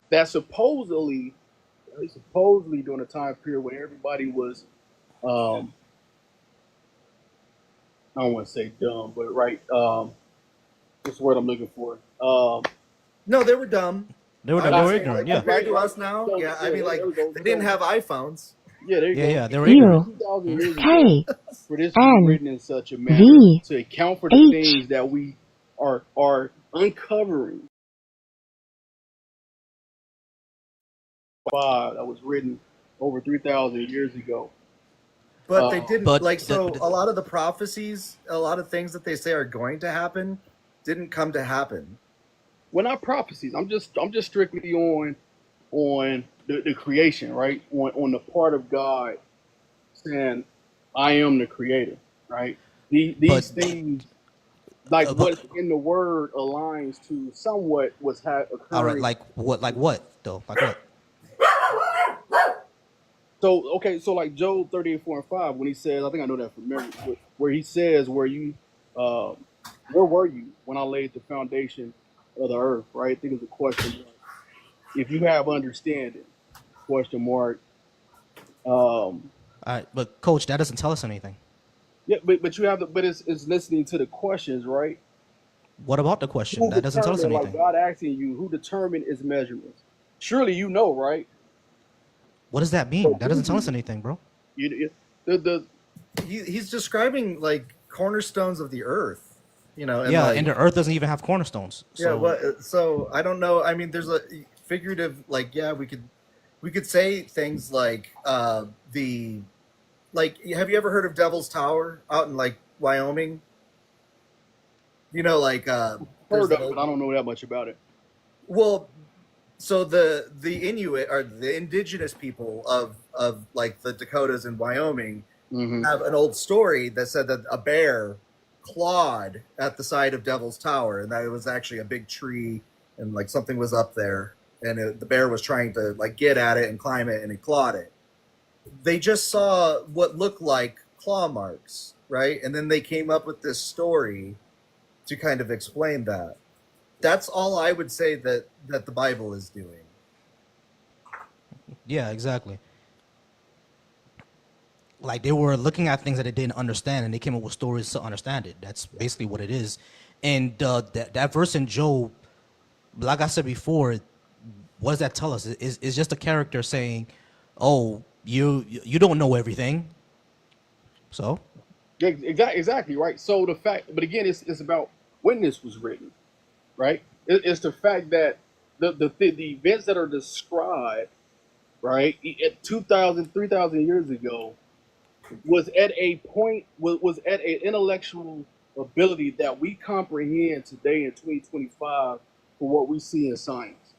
Speaker 8: that supposedly during a time period where everybody was, I don't want to say dumb, but right, what's the word I'm looking for?
Speaker 3: no, they were dumb.
Speaker 1: They were ignorant. Yeah.
Speaker 3: Compared to us now,
Speaker 6: So,
Speaker 3: yeah. I mean, like
Speaker 6: there we go.
Speaker 3: they didn't have iPhones.
Speaker 6: Yeah, there you go.
Speaker 1: Yeah. They were ignorant.
Speaker 6: 2,000 years ago, for this to be written in such a manner to account for the things that we are uncovering. That was written over 3,000 years ago.
Speaker 3: But they didn't a lot of the prophecies, a lot of things that they say are going to happen, didn't come to happen.
Speaker 6: Well, not prophecies. I'm just strictly on the creation, right? On the part of God saying, "I am the creator," right? These things, like what's in the word, aligns to somewhat what's occurring.
Speaker 1: All right, like what? Like what though? Like what?
Speaker 6: So like Job 38:4-5, when he says, I think I know that from memory, where he says, where were you when I laid the foundation of the earth, right? I think it's a question mark. If you have understanding, question mark.
Speaker 1: All right, but Coach, that doesn't tell us anything.
Speaker 6: Yeah, but you have but it's listening to the questions, right?
Speaker 1: What about the question? That doesn't tell us anything.
Speaker 6: Like God asking you, who determined its measurements? Surely you know, right?
Speaker 1: What does that mean? That doesn't tell us anything, bro.
Speaker 3: He's describing like cornerstones of the earth, and
Speaker 1: and the earth doesn't even have cornerstones. So.
Speaker 3: Yeah, so I don't know. I mean, there's a figurative, we could say things like have you ever heard of Devil's Tower out in like Wyoming?
Speaker 6: Heard of it, but I don't know that much about it.
Speaker 3: Well, so the Inuit or the indigenous people of like the Dakotas and Wyoming have an old story that said that a bear clawed at the side of Devil's Tower, and that it was actually a big tree, and like something was up there, and the bear was trying to like get at it and climb it, and it clawed it. They just saw what looked like claw marks, right? And then they came up with this story to kind of explain that. That's all I would say that the Bible is doing.
Speaker 1: Yeah, exactly. Like they were looking at things that they didn't understand, and they came up with stories to understand it. That's basically what it is. And that verse in Job, like I said before, what does that tell us? It's just a character saying, "Oh, you don't know everything." So,
Speaker 6: exactly right. So the fact, but again, it's about when this was written, right? It's the fact that the events that are described, right, at 2,000, 3,000 years ago, was at a point, was at an intellectual ability that we comprehend today in 2025 for what we see in science,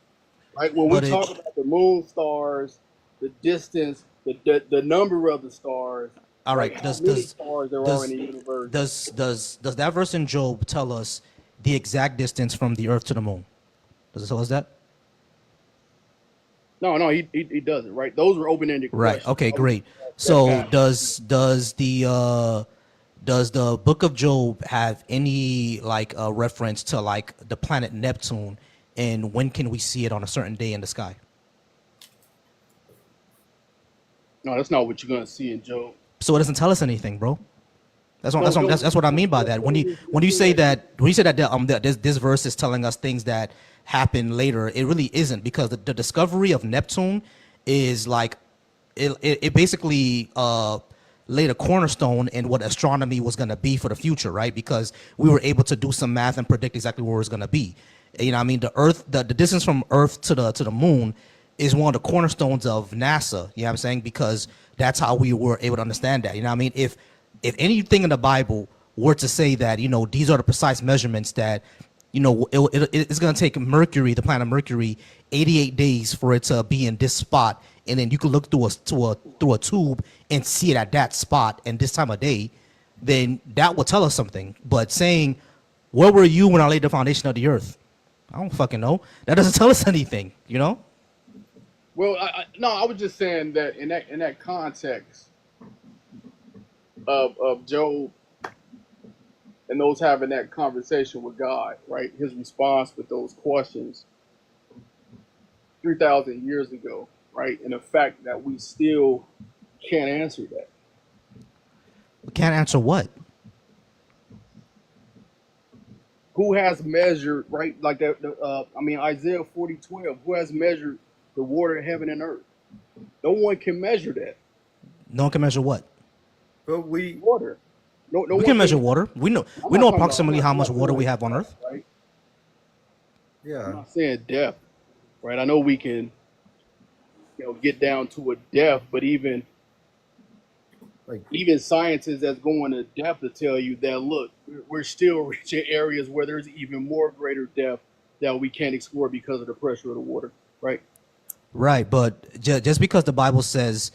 Speaker 6: right? When we talk about the moon, stars, the distance, the number of the stars.
Speaker 1: All right,
Speaker 6: like does stars there are in the universe?
Speaker 1: Does that verse in Job tell us the exact distance from the Earth to the moon? Does it tell us that?
Speaker 6: No, he doesn't. Right, those were open-ended questions.
Speaker 1: Right. Okay. Great. So does the Book of Job have any reference to like the planet Neptune, and when can we see it on a certain day in the sky?
Speaker 6: No, that's not what you're gonna see in Job.
Speaker 1: So it doesn't tell us anything, bro. That's what I mean by that. When you say that this verse is telling us things that happen later, it really isn't, because the discovery of Neptune is like it basically laid a cornerstone in what astronomy was going to be for the future, right? Because we were able to do some math and predict exactly where it was going to be. You know what I mean? The Earth, the distance from Earth to the moon is one of the cornerstones of NASA. You know what I'm saying? Because that's how we were able to understand that. You know what I mean? If anything in the Bible were to say that, these are the precise measurements that, it's going to take Mercury, the planet Mercury, 88 days for it to be in this spot, and then you can look through a tube and see it at that spot and this time of day, then that will tell us something. But saying, where were you when I laid the foundation of the earth? I don't fucking know. That doesn't tell us anything,
Speaker 6: Well, I was just saying that in that context of Job and those having that conversation with God, right? His response with those questions 3,000 years ago, right? And the fact that we still can't answer that.
Speaker 1: We can't answer what?
Speaker 6: who has measured, right? Like that. I mean, Isaiah 40:12. Who has measured the water of heaven and earth? No one can measure that.
Speaker 1: No one can measure what?
Speaker 3: But
Speaker 6: Water. No
Speaker 1: We
Speaker 6: one
Speaker 1: can measure water. We know approximately how much water we have on Earth.
Speaker 6: Right? I'm
Speaker 3: yeah,
Speaker 6: not saying depth, right? I know we can, get down to a depth, but even
Speaker 3: like
Speaker 6: scientists that's going to depth to tell you that look, we're still reaching areas where there's even more greater depth that we can't explore because of the pressure of the water, right?
Speaker 1: Right, but just because the Bible says,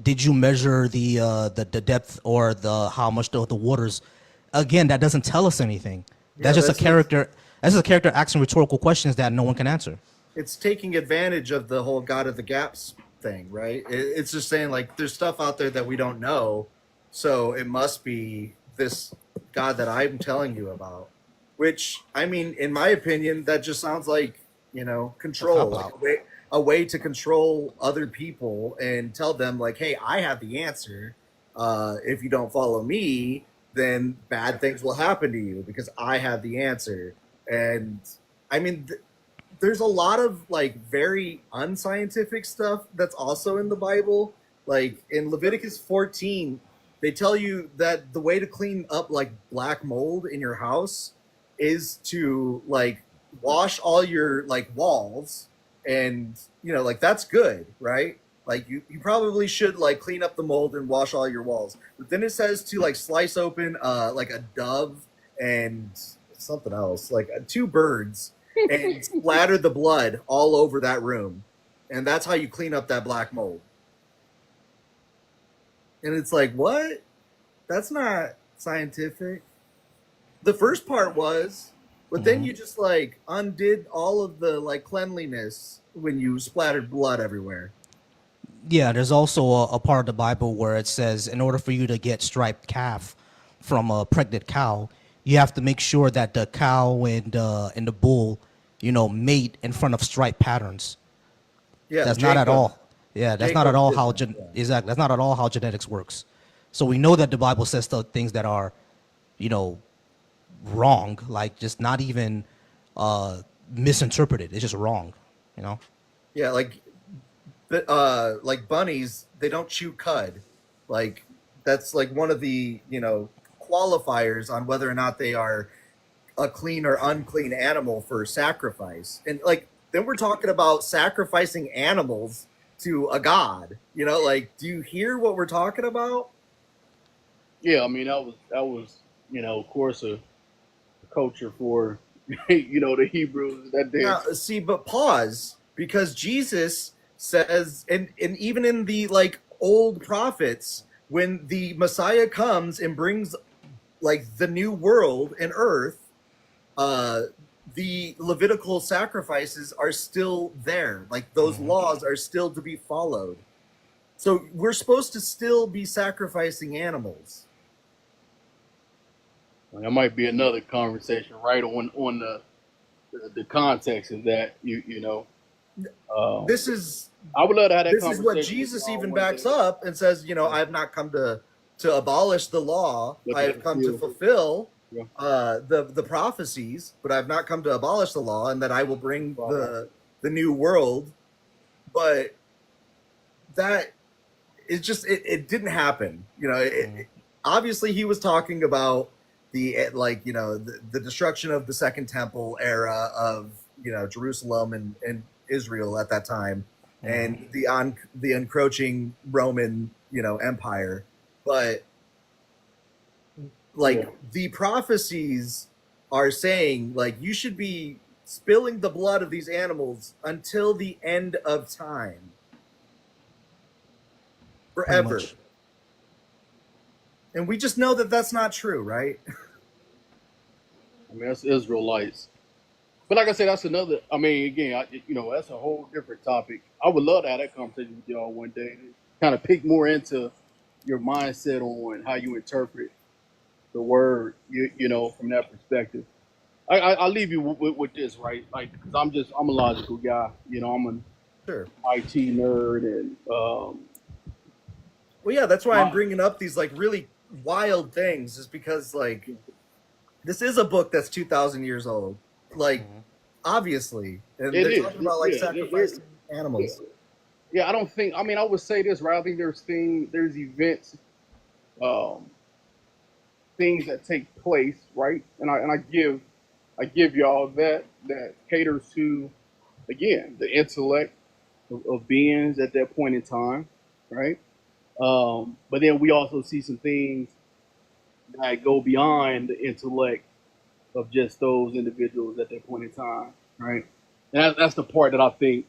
Speaker 1: did you measure the depth or the how much the waters? Again, that doesn't tell us anything. That's just a character. That's just a character asking rhetorical questions that no one can answer.
Speaker 3: it's taking advantage of the whole God of the Gaps thing, right? It's just saying like there's stuff out there that we don't know, so it must be this God that I'm telling you about. Which, I mean, in my opinion, that just sounds like, control, like a way to control other people and tell them like, hey, I have the answer. If you don't follow me, then bad things will happen to you because I have the answer. And I mean, there's a lot of like very unscientific stuff that's also in the Bible. Like in Leviticus 14, they tell you that the way to clean up like black mold in your house is to like wash all your like walls, and like that's good, right? Like you probably should like clean up the mold and wash all your walls. But then it says to like slice open like a dove and something else, like two birds, and splatter the blood all over that room. And that's how you clean up that black mold. And it's like, what? That's not scientific. The first part was, but then you just like undid all of the like cleanliness when you splattered blood everywhere.
Speaker 1: Yeah, there's also a part of the Bible where it says in order for you to get striped calf from a pregnant cow, you have to make sure that the cow and the bull, mate in front of stripe patterns.
Speaker 3: Yeah,
Speaker 1: That's not at all. Yeah, that's not at all how
Speaker 3: exactly.
Speaker 1: That's not at all how genetics works. So we know that the Bible says things that are, wrong, like just not even misinterpreted. It's just wrong,
Speaker 3: Yeah, like bunnies, they don't chew cud. Like that's like one of the qualifiers on whether or not they are a clean or unclean animal for sacrifice. And like then we're talking about sacrificing animals to a god. Like, do you hear what we're talking about?
Speaker 6: Yeah, I mean that was of course a culture for the Hebrews that day.
Speaker 3: Now, see, but pause, because Jesus says, and even in the like old prophets, when the Messiah comes and brings like the new world and earth, the Levitical sacrifices are still there. Like those laws are still to be followed. So we're supposed to still be sacrificing animals.
Speaker 6: Well, that might be another conversation, right? On the context of that,
Speaker 3: This is
Speaker 6: I would love to have that
Speaker 3: this
Speaker 6: conversation.
Speaker 3: is what Jesus even backs up and says, I have not come to abolish the law. I have come to fulfill the prophecies, but I've not come to abolish the law, and that I will bring the new world. But that is just it didn't happen. Obviously he was talking about the the destruction of the Second Temple era of Jerusalem and Israel at that time, and the encroaching Roman Empire. But the prophecies are saying like you should be spilling the blood of these animals until the end of time, forever. And we just know that that's not true, right?
Speaker 6: I mean, that's Israelites. But like I said, that's another. I mean, again, that's a whole different topic. I would love to have that conversation with y'all one day. To kind of peek more into your mindset on how you interpret the word, from that perspective. I'll leave you with this, right? Like, because I'm a logical guy. I'm an IT nerd, and
Speaker 3: well, yeah, that's why I'm bringing up these like really wild things, is because like this is a book that's 2,000 years old. Like, obviously. And
Speaker 6: It
Speaker 3: they're
Speaker 6: is.
Speaker 3: talking about like
Speaker 6: Yeah,
Speaker 3: sacrificing animals.
Speaker 6: yeah. I don't think. I mean, I would say this, right? I think there's events, um, things that take place, right? And I give y'all that caters to, again, the intellect of beings at that point in time, right? But then we also see some things that go beyond the intellect of just those individuals at that point in time, right? And that's the part that I think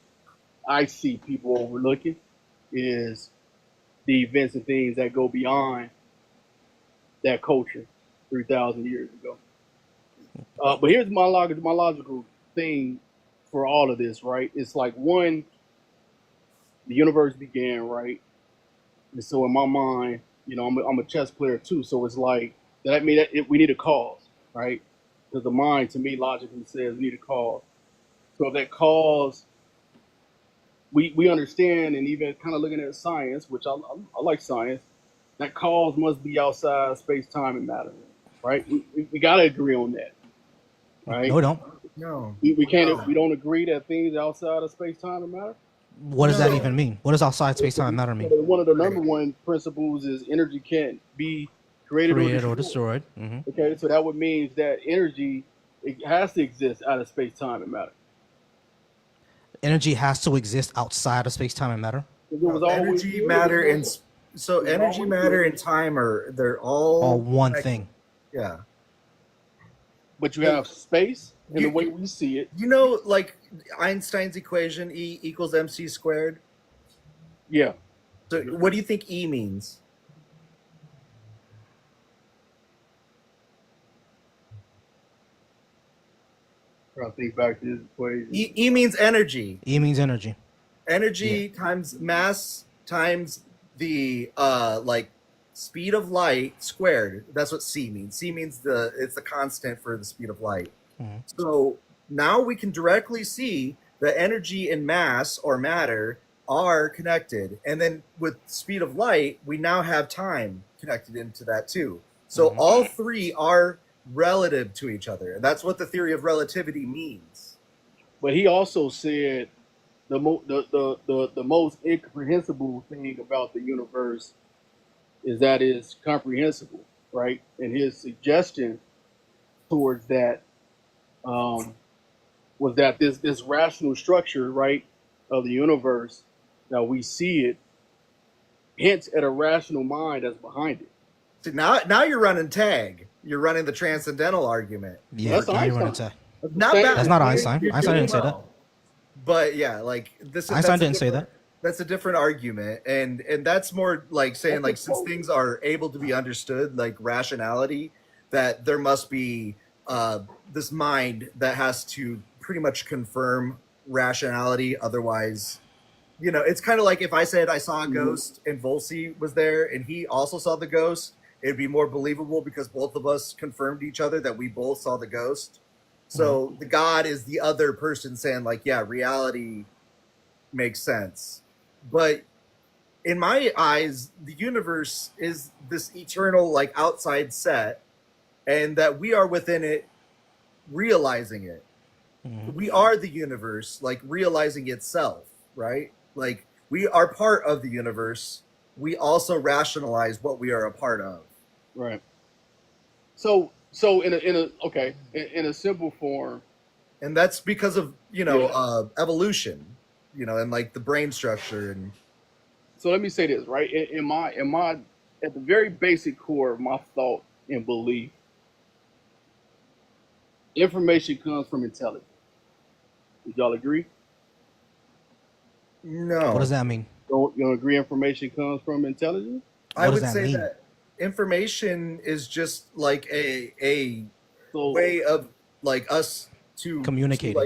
Speaker 6: I see people overlooking is the events and things that go beyond that culture 3,000 years ago. But here's my logical thing for all of this, right? It's like one, the universe began, right? And so in my mind, I'm a chess player too. So it's like that. I mean, we need a cause, right? Because the mind, to me, logically says we need a cause. So if that cause, we understand, and even kind of looking at science, which I like science, that cause must be outside space, time, and matter, right? We got to agree on that, right?
Speaker 1: No, we don't.
Speaker 3: No.
Speaker 6: We can't. We don't agree that things outside of space, time, and matter.
Speaker 1: What does that even mean? What does outside space time matter mean?
Speaker 6: One of the number one principles is energy can't be created or destroyed.
Speaker 1: Mm-hmm.
Speaker 6: Okay, so that would mean that energy, it has to exist out of space, time, and matter.
Speaker 1: Energy has to exist outside of space, time, and matter.
Speaker 3: Energy, matter, and so energy, matter, and time they're all
Speaker 1: one thing.
Speaker 3: Yeah.
Speaker 6: But you have space in the way we see it.
Speaker 3: You know, like Einstein's equation, E equals mc squared.
Speaker 6: Yeah.
Speaker 3: So what do you think E means?
Speaker 6: Trying to think back to this equation.
Speaker 3: E means energy.
Speaker 1: E means energy.
Speaker 3: Energy times mass times the like speed of light squared. That's what C means. C means it's the constant for the speed of light.
Speaker 1: Mm-hmm.
Speaker 3: So now we can directly see that energy and mass or matter are connected. And then with speed of light, we now have time connected into that too. So all three are relative to each other. And that's what the theory of relativity means.
Speaker 6: But he also said the most incomprehensible thing about the universe is that it's comprehensible, right? And his suggestion towards that was that this rational structure, right, of the universe, now we see it, hints at a rational mind that's behind it.
Speaker 3: So now you're running tag. You're running the transcendental argument.
Speaker 1: Yeah,
Speaker 6: That's
Speaker 1: now you're running
Speaker 6: Einstein.
Speaker 1: tag.
Speaker 3: Not bad.
Speaker 1: That's not Einstein.
Speaker 3: You're
Speaker 1: Einstein
Speaker 3: doing
Speaker 1: didn't say that.
Speaker 3: well. But yeah, like this.
Speaker 1: Einstein didn't say that.
Speaker 3: That's a different argument, and that's more like saying like since things are able to be understood, like rationality, that there must be this mind that has to pretty much confirm rationality. Otherwise, it's kind of like if I said I saw a ghost and Volcy was there and he also saw the ghost, it'd be more believable because both of us confirmed each other that we both saw the ghost. So the God is the other person saying like, yeah, reality makes sense. But in my eyes, the universe is this eternal, like outside set, and that we are within it, realizing it. We are the universe, like realizing itself, right? Like we are part of the universe. We also rationalize what we are a part of.
Speaker 6: Right. So in a simple form,
Speaker 3: and that's because of evolution, and like the brain structure. And
Speaker 6: so let me say this, right? In my at the very basic core of my thought and belief, information comes from intelligence. Would y'all agree?
Speaker 3: No.
Speaker 1: What does that mean?
Speaker 6: You don't agree information comes from intelligence?
Speaker 3: I would say that information is just like a way of like us to
Speaker 6: communicate,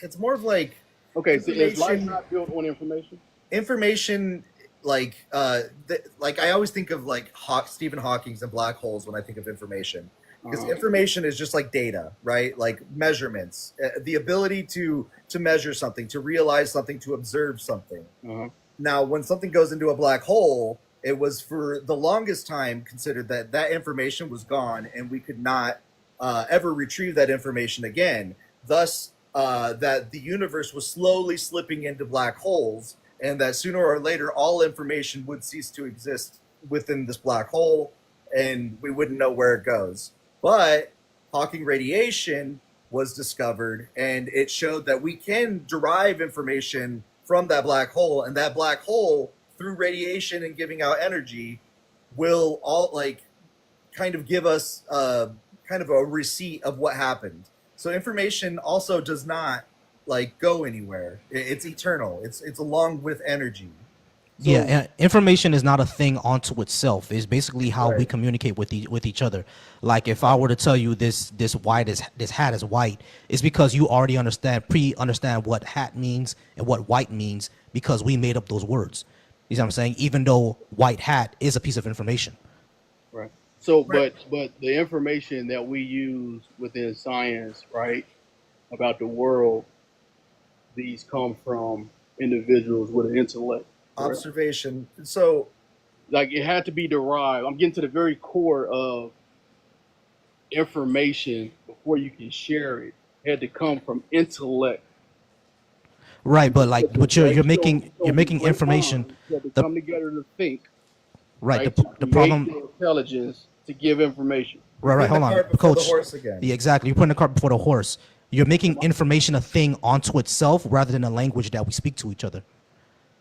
Speaker 3: it's more of like
Speaker 6: so is life not built on information?
Speaker 3: Information, like I always think of like Stephen Hawking's and black holes when I think of information, because information is just like data, right? Like measurements, the ability to measure something, to realize something, to observe something. Now, when something goes into a black hole, it was for the longest time considered that that information was gone and we could not ever retrieve that information again. Thus, that the universe was slowly slipping into black holes, and that sooner or later all information would cease to exist within this black hole, and we wouldn't know where it goes. But Hawking radiation was discovered, and it showed that we can derive information from that black hole, and that black hole, through radiation and giving out energy, will all like kind of give us kind of a receipt of what happened. So information also does not like go anywhere. It's eternal. It's along with energy. So,
Speaker 1: yeah, and information is not a thing unto itself. It's basically how we communicate with each other. Like if I were to tell you this hat is white, it's because you already understand what hat means and what white means, because we made up those words. You know what I'm saying? Even though white hat is a piece of information.
Speaker 8: Right. So, but the information that we use within science, right, about the world, these come from individuals with an intellect. Correct?
Speaker 3: Observation. So,
Speaker 8: like, it had to be derived. I'm getting to the very core of information before you can share it. It had to come from intellect.
Speaker 1: Right, but like, but you're making information
Speaker 8: come together to think.
Speaker 1: Right.
Speaker 8: To
Speaker 1: The problem.
Speaker 8: The intelligence to give information.
Speaker 1: Right. Hold on, Coach.
Speaker 3: Yeah,
Speaker 1: exactly. You're putting the cart before the horse. You're making information a thing onto itself rather than a language that we speak to each other.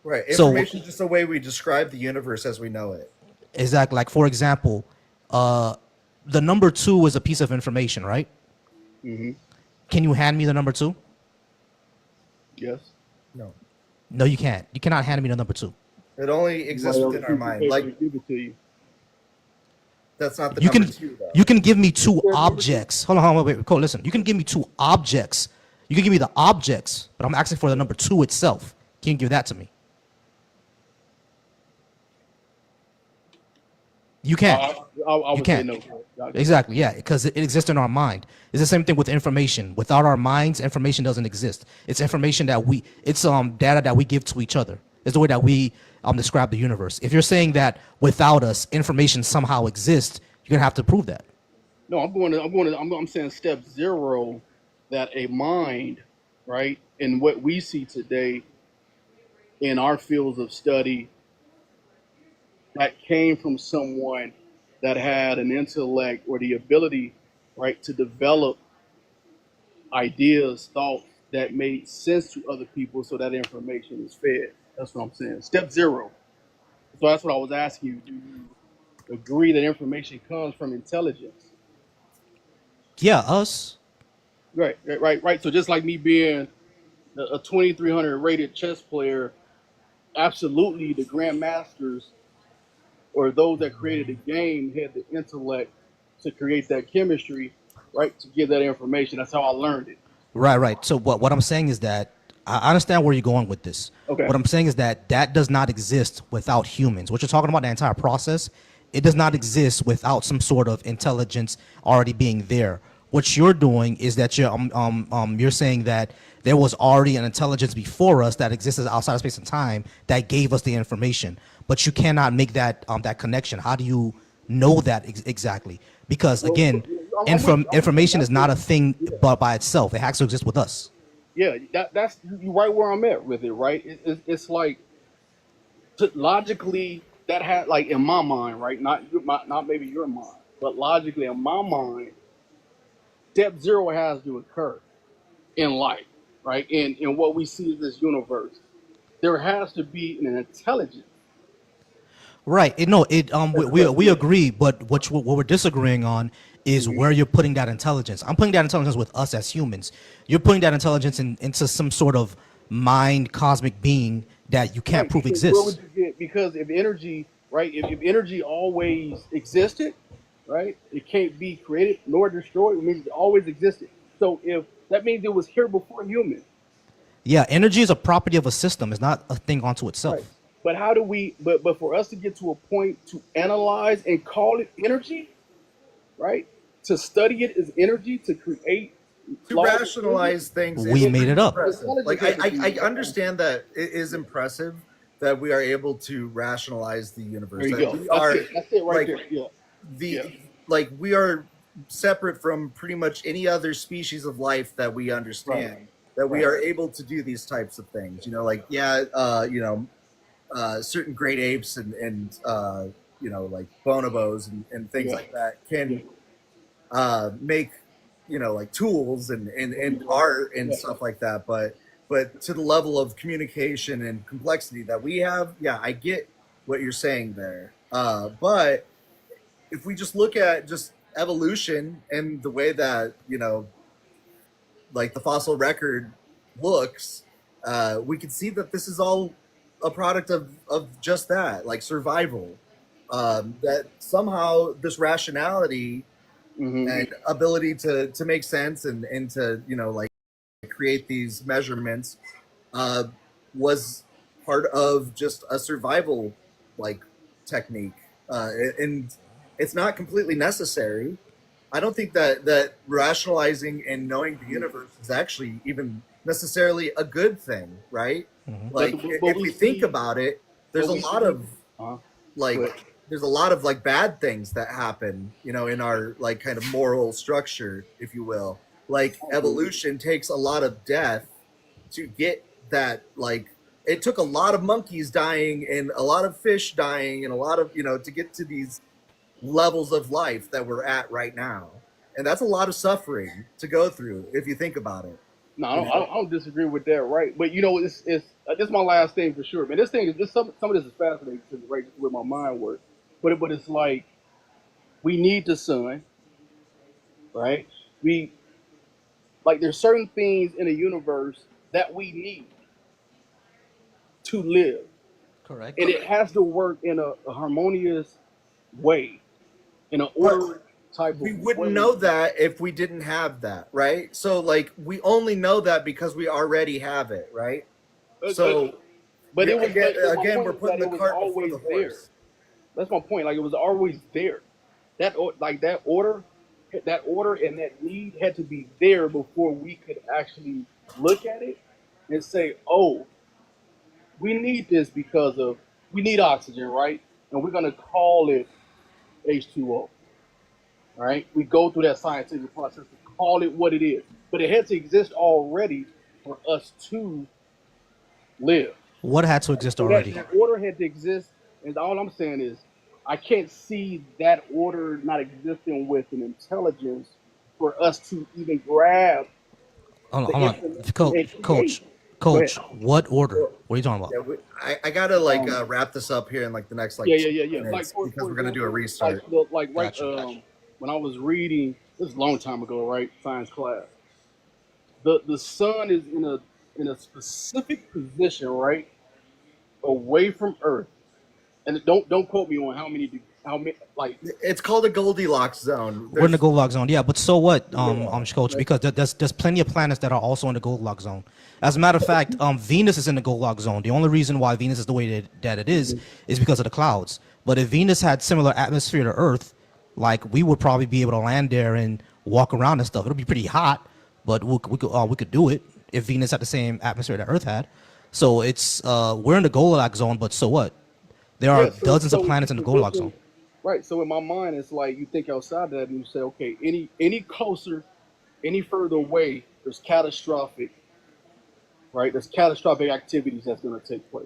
Speaker 3: Right. Information is just the way we describe the universe as we know it.
Speaker 1: Exactly. Like, for example, the number 2 is a piece of information, right?
Speaker 8: Mm-hmm.
Speaker 1: Can you hand me the number 2?
Speaker 8: Yes.
Speaker 3: No.
Speaker 1: No, you can't. You cannot hand me the number 2.
Speaker 3: It only exists within our mind. Like,
Speaker 8: give it to you.
Speaker 3: That's not the
Speaker 1: You
Speaker 3: number
Speaker 1: can
Speaker 3: 2, though.
Speaker 1: you can give me 2 objects. Hold on, wait, Cole, listen. You can give me 2 objects. You can give me the objects, but I'm asking for the number 2 itself. Can you give that to me? You can't.
Speaker 8: I would
Speaker 1: You can't.
Speaker 8: say no.
Speaker 1: Exactly, yeah, because it exists in our mind. It's the same thing with information. Without our minds, information doesn't exist. It's information that it's data that we give to each other. It's the way that we describe the universe. If you're saying that without us, information somehow exists, you're gonna have to prove that.
Speaker 8: No, I'm saying step 0, that a mind, right, and what we see today in our fields of study, that came from someone that had an intellect or the ability, right, to develop ideas, thoughts that made sense to other people, so that information is fed. That's what I'm saying. Step 0. So that's what I was asking you. Do you agree that information comes from intelligence?
Speaker 1: Yeah, us.
Speaker 8: Right. So just like me being a 2300 rated chess player, absolutely the grandmasters or those that created the game had the intellect to create that chemistry, right, to give that information. That's how I learned it.
Speaker 1: Right. So what I'm saying is that I understand where you're going with this.
Speaker 8: Okay.
Speaker 1: What I'm saying is that does not exist without humans. What you're talking about, the entire process, it does not exist without some sort of intelligence already being there. What you're doing is that you're saying that there was already an intelligence before us that existed outside of space and time that gave us the information, but you cannot make that that connection. How do you know that exactly? Because again, information is not a thing but by itself. It has to exist with us.
Speaker 8: Yeah, that's you right where I'm at with it, right? It's like logically that had, like, in my mind, right? Not maybe your mind, but logically in my mind, step 0 has to occur in life, right? In what we see in this universe, there has to be an intelligence.
Speaker 1: Right. We agree, but what we're disagreeing on is where you're putting that intelligence. I'm putting that intelligence with us as humans. You're putting that intelligence into some sort of mind cosmic being that you can't prove exists.
Speaker 8: Where would you get, because if energy, right, if energy always existed, right, it can't be created nor destroyed. It means it always existed. So if that means it was here before humans.
Speaker 1: Yeah, energy is a property of a system. It's not a thing unto itself.
Speaker 8: Right. But how do we, but for us to get to a point to analyze and call it energy, right? To study it as energy, to create,
Speaker 3: to rationalize things.
Speaker 1: We made it up.
Speaker 3: Like I understand that it is impressive that we are able to rationalize the universe.
Speaker 6: There you
Speaker 3: That
Speaker 6: go.
Speaker 3: we are
Speaker 6: That's it right
Speaker 3: like
Speaker 6: there. Yeah.
Speaker 3: the like we are separate from pretty much any other species of life that we understand.
Speaker 6: Right.
Speaker 3: That we
Speaker 6: Right.
Speaker 3: are able to do these types of things. Like certain great apes and like bonobos and things
Speaker 6: Yeah.
Speaker 3: like that can
Speaker 6: Yeah.
Speaker 3: make like tools and art and
Speaker 6: Yeah.
Speaker 3: stuff like that, but to the level of communication and complexity that we have, yeah, I get what you're saying there, but if we just look at just evolution and the way that like the fossil record looks, we can see that this is all a product of just that, like survival. That somehow this rationality and ability to make sense and to like create these measurements was part of just a survival like technique, and it's not completely necessary. I don't think that rationalizing and knowing the universe is actually even necessarily a good thing, right? Like if we think about it, there's a lot of there's a lot of like bad things that happen, in our like kind of moral structure, if you will. Like evolution takes a lot of death to get that. Like it took a lot of monkeys dying and a lot of fish dying and a lot of to get to these levels of life that we're at right now, and that's a lot of suffering to go through if you think about it.
Speaker 6: No, I don't disagree with that, right? But it's this is my last thing for sure, man. This thing is some of this is fascinating to me, right? Just where my mind works, but it's like we need the sun, right? We like there's certain things in the universe that we need to live,
Speaker 1: Correct.
Speaker 6: and it has to work in a harmonious way, in an order type of
Speaker 3: We wouldn't
Speaker 6: way.
Speaker 3: know that if we didn't have that, right? So like we only know that because we already have it, right? So
Speaker 6: But
Speaker 3: yeah,
Speaker 6: it was
Speaker 3: again
Speaker 6: my
Speaker 3: we're
Speaker 6: point
Speaker 3: putting
Speaker 6: is that
Speaker 3: the
Speaker 6: it was
Speaker 3: cart before
Speaker 6: always
Speaker 3: the
Speaker 6: there.
Speaker 3: horse.
Speaker 6: That's my point. Like it was always there. That order and that need had to be there before we could actually look at it and say, "Oh, we need this because we need oxygen, right? And we're gonna call it H2O, right? We go through that scientific process to call it what it is, but it had to exist already for us to live.
Speaker 1: What had to exist
Speaker 6: So
Speaker 1: already?
Speaker 6: that order had to exist, and all I'm saying is, I can't see that order not existing with an intelligence for us to even grab.
Speaker 1: Hold on. Coach. What order? What are you talking about?
Speaker 3: Yeah, I gotta like wrap this up here in like the next like
Speaker 6: Yeah.
Speaker 3: 2
Speaker 6: Like
Speaker 3: minutes
Speaker 6: for
Speaker 3: because we're gonna do a
Speaker 6: example,
Speaker 3: restart.
Speaker 6: like right
Speaker 1: Gotcha.
Speaker 6: when I was reading this is a long time ago, right? Science class. The sun is in a specific position, right, away from Earth, and don't quote me on how many like
Speaker 3: It's called a Goldilocks zone.
Speaker 1: We're in the
Speaker 3: There's,
Speaker 1: Goldilocks zone. Yeah, but so what,
Speaker 6: Yeah.
Speaker 1: Coach? Because there's plenty of planets that are also in the Goldilocks zone. As a matter of fact, Venus is in the Goldilocks zone. The only reason why Venus is the way that it is because of the clouds. But if Venus had similar atmosphere to Earth, like we would probably be able to land there and walk around and stuff. It'll be pretty hot, but we could do it if Venus had the same atmosphere that Earth had. So it's we're in the Goldilocks zone, but so what? There are dozens of planets in the Goldilocks zone.
Speaker 6: Right. So in my mind, it's like you think outside that and you say, okay, any closer, any further away, there's catastrophic, right? There's catastrophic activities that's going to take place.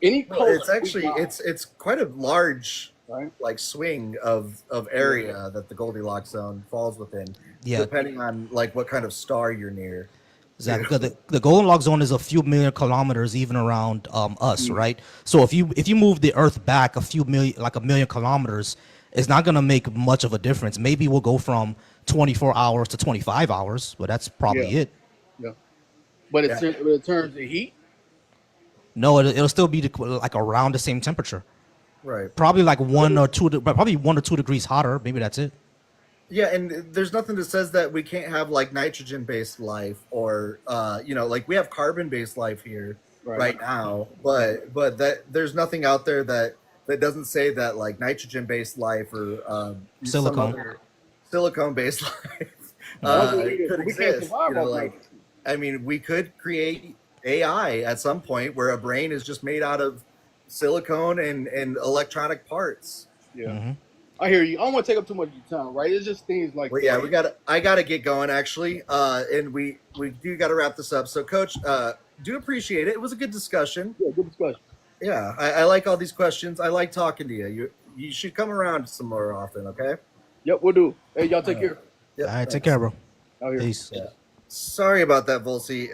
Speaker 6: Any closer,
Speaker 3: it's actually it's quite a large
Speaker 6: right?
Speaker 3: like swing of area that the Goldilocks zone falls within,
Speaker 1: Yeah.
Speaker 3: depending on like what kind of star you're near.
Speaker 1: Exactly. The Goldilocks zone is a few million kilometers even around us, right? So if you move the Earth back a million kilometers, it's not gonna make much of a difference. Maybe we'll go from 24 hours to 25 hours, but that's probably it.
Speaker 6: Yeah. But in terms of heat,
Speaker 1: No, it'll still be like around the same temperature.
Speaker 3: Right.
Speaker 1: Probably like probably 1 or 2 degrees hotter. Maybe that's it.
Speaker 3: Yeah, and there's nothing that says that we can't have like nitrogen-based life or like we have carbon-based life here right now, but that there's nothing out there that doesn't say that like nitrogen-based life or silicone-based life could
Speaker 6: we can't
Speaker 3: exist.
Speaker 6: survive off
Speaker 3: Like
Speaker 6: nitrogen.
Speaker 3: I mean, we could create AI at some point where a brain is just made out of silicone and electronic parts.
Speaker 6: Yeah.
Speaker 1: Mm-hmm.
Speaker 6: I hear you. I don't want to take up too much of your time, right? It's just things like
Speaker 3: Well, yeah, I gotta get going actually. And we do gotta wrap this up. So coach, do appreciate it. It was a good discussion.
Speaker 6: Yeah, good discussion.
Speaker 3: Yeah, I like all these questions. I like talking to you. You should come around some more often, okay?
Speaker 6: Yep, we'll do. Hey, y'all take care.
Speaker 3: Yep,
Speaker 1: All right, take
Speaker 3: thanks.
Speaker 1: care, bro.
Speaker 6: Out here.
Speaker 1: Peace.
Speaker 3: Yeah. Sorry about that, Volcy.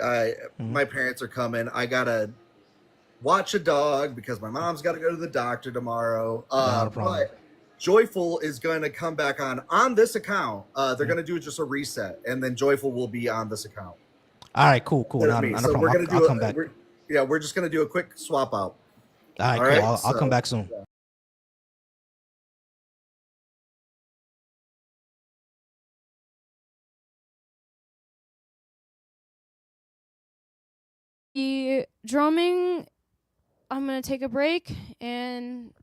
Speaker 3: My parents are coming. I gotta watch a dog because my mom's got to go to the doctor tomorrow.
Speaker 1: Not a problem.
Speaker 3: But Joyful is going to come back on this account. They're going to do just a reset, and then Joyful will be on this account.
Speaker 1: All right, cool. Not a
Speaker 3: So
Speaker 1: problem.
Speaker 3: we're going to
Speaker 1: I'll come back.
Speaker 3: We're just going to do a quick swap out.
Speaker 1: All right,
Speaker 3: All
Speaker 1: cool.
Speaker 3: right,
Speaker 1: I'll come back soon.
Speaker 3: yeah.
Speaker 9: The drumming, I'm going to take a break and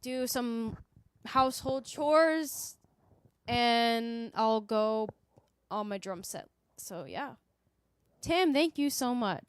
Speaker 9: do some household chores, and I'll go on my drum set. So, yeah. Tim, thank you so much.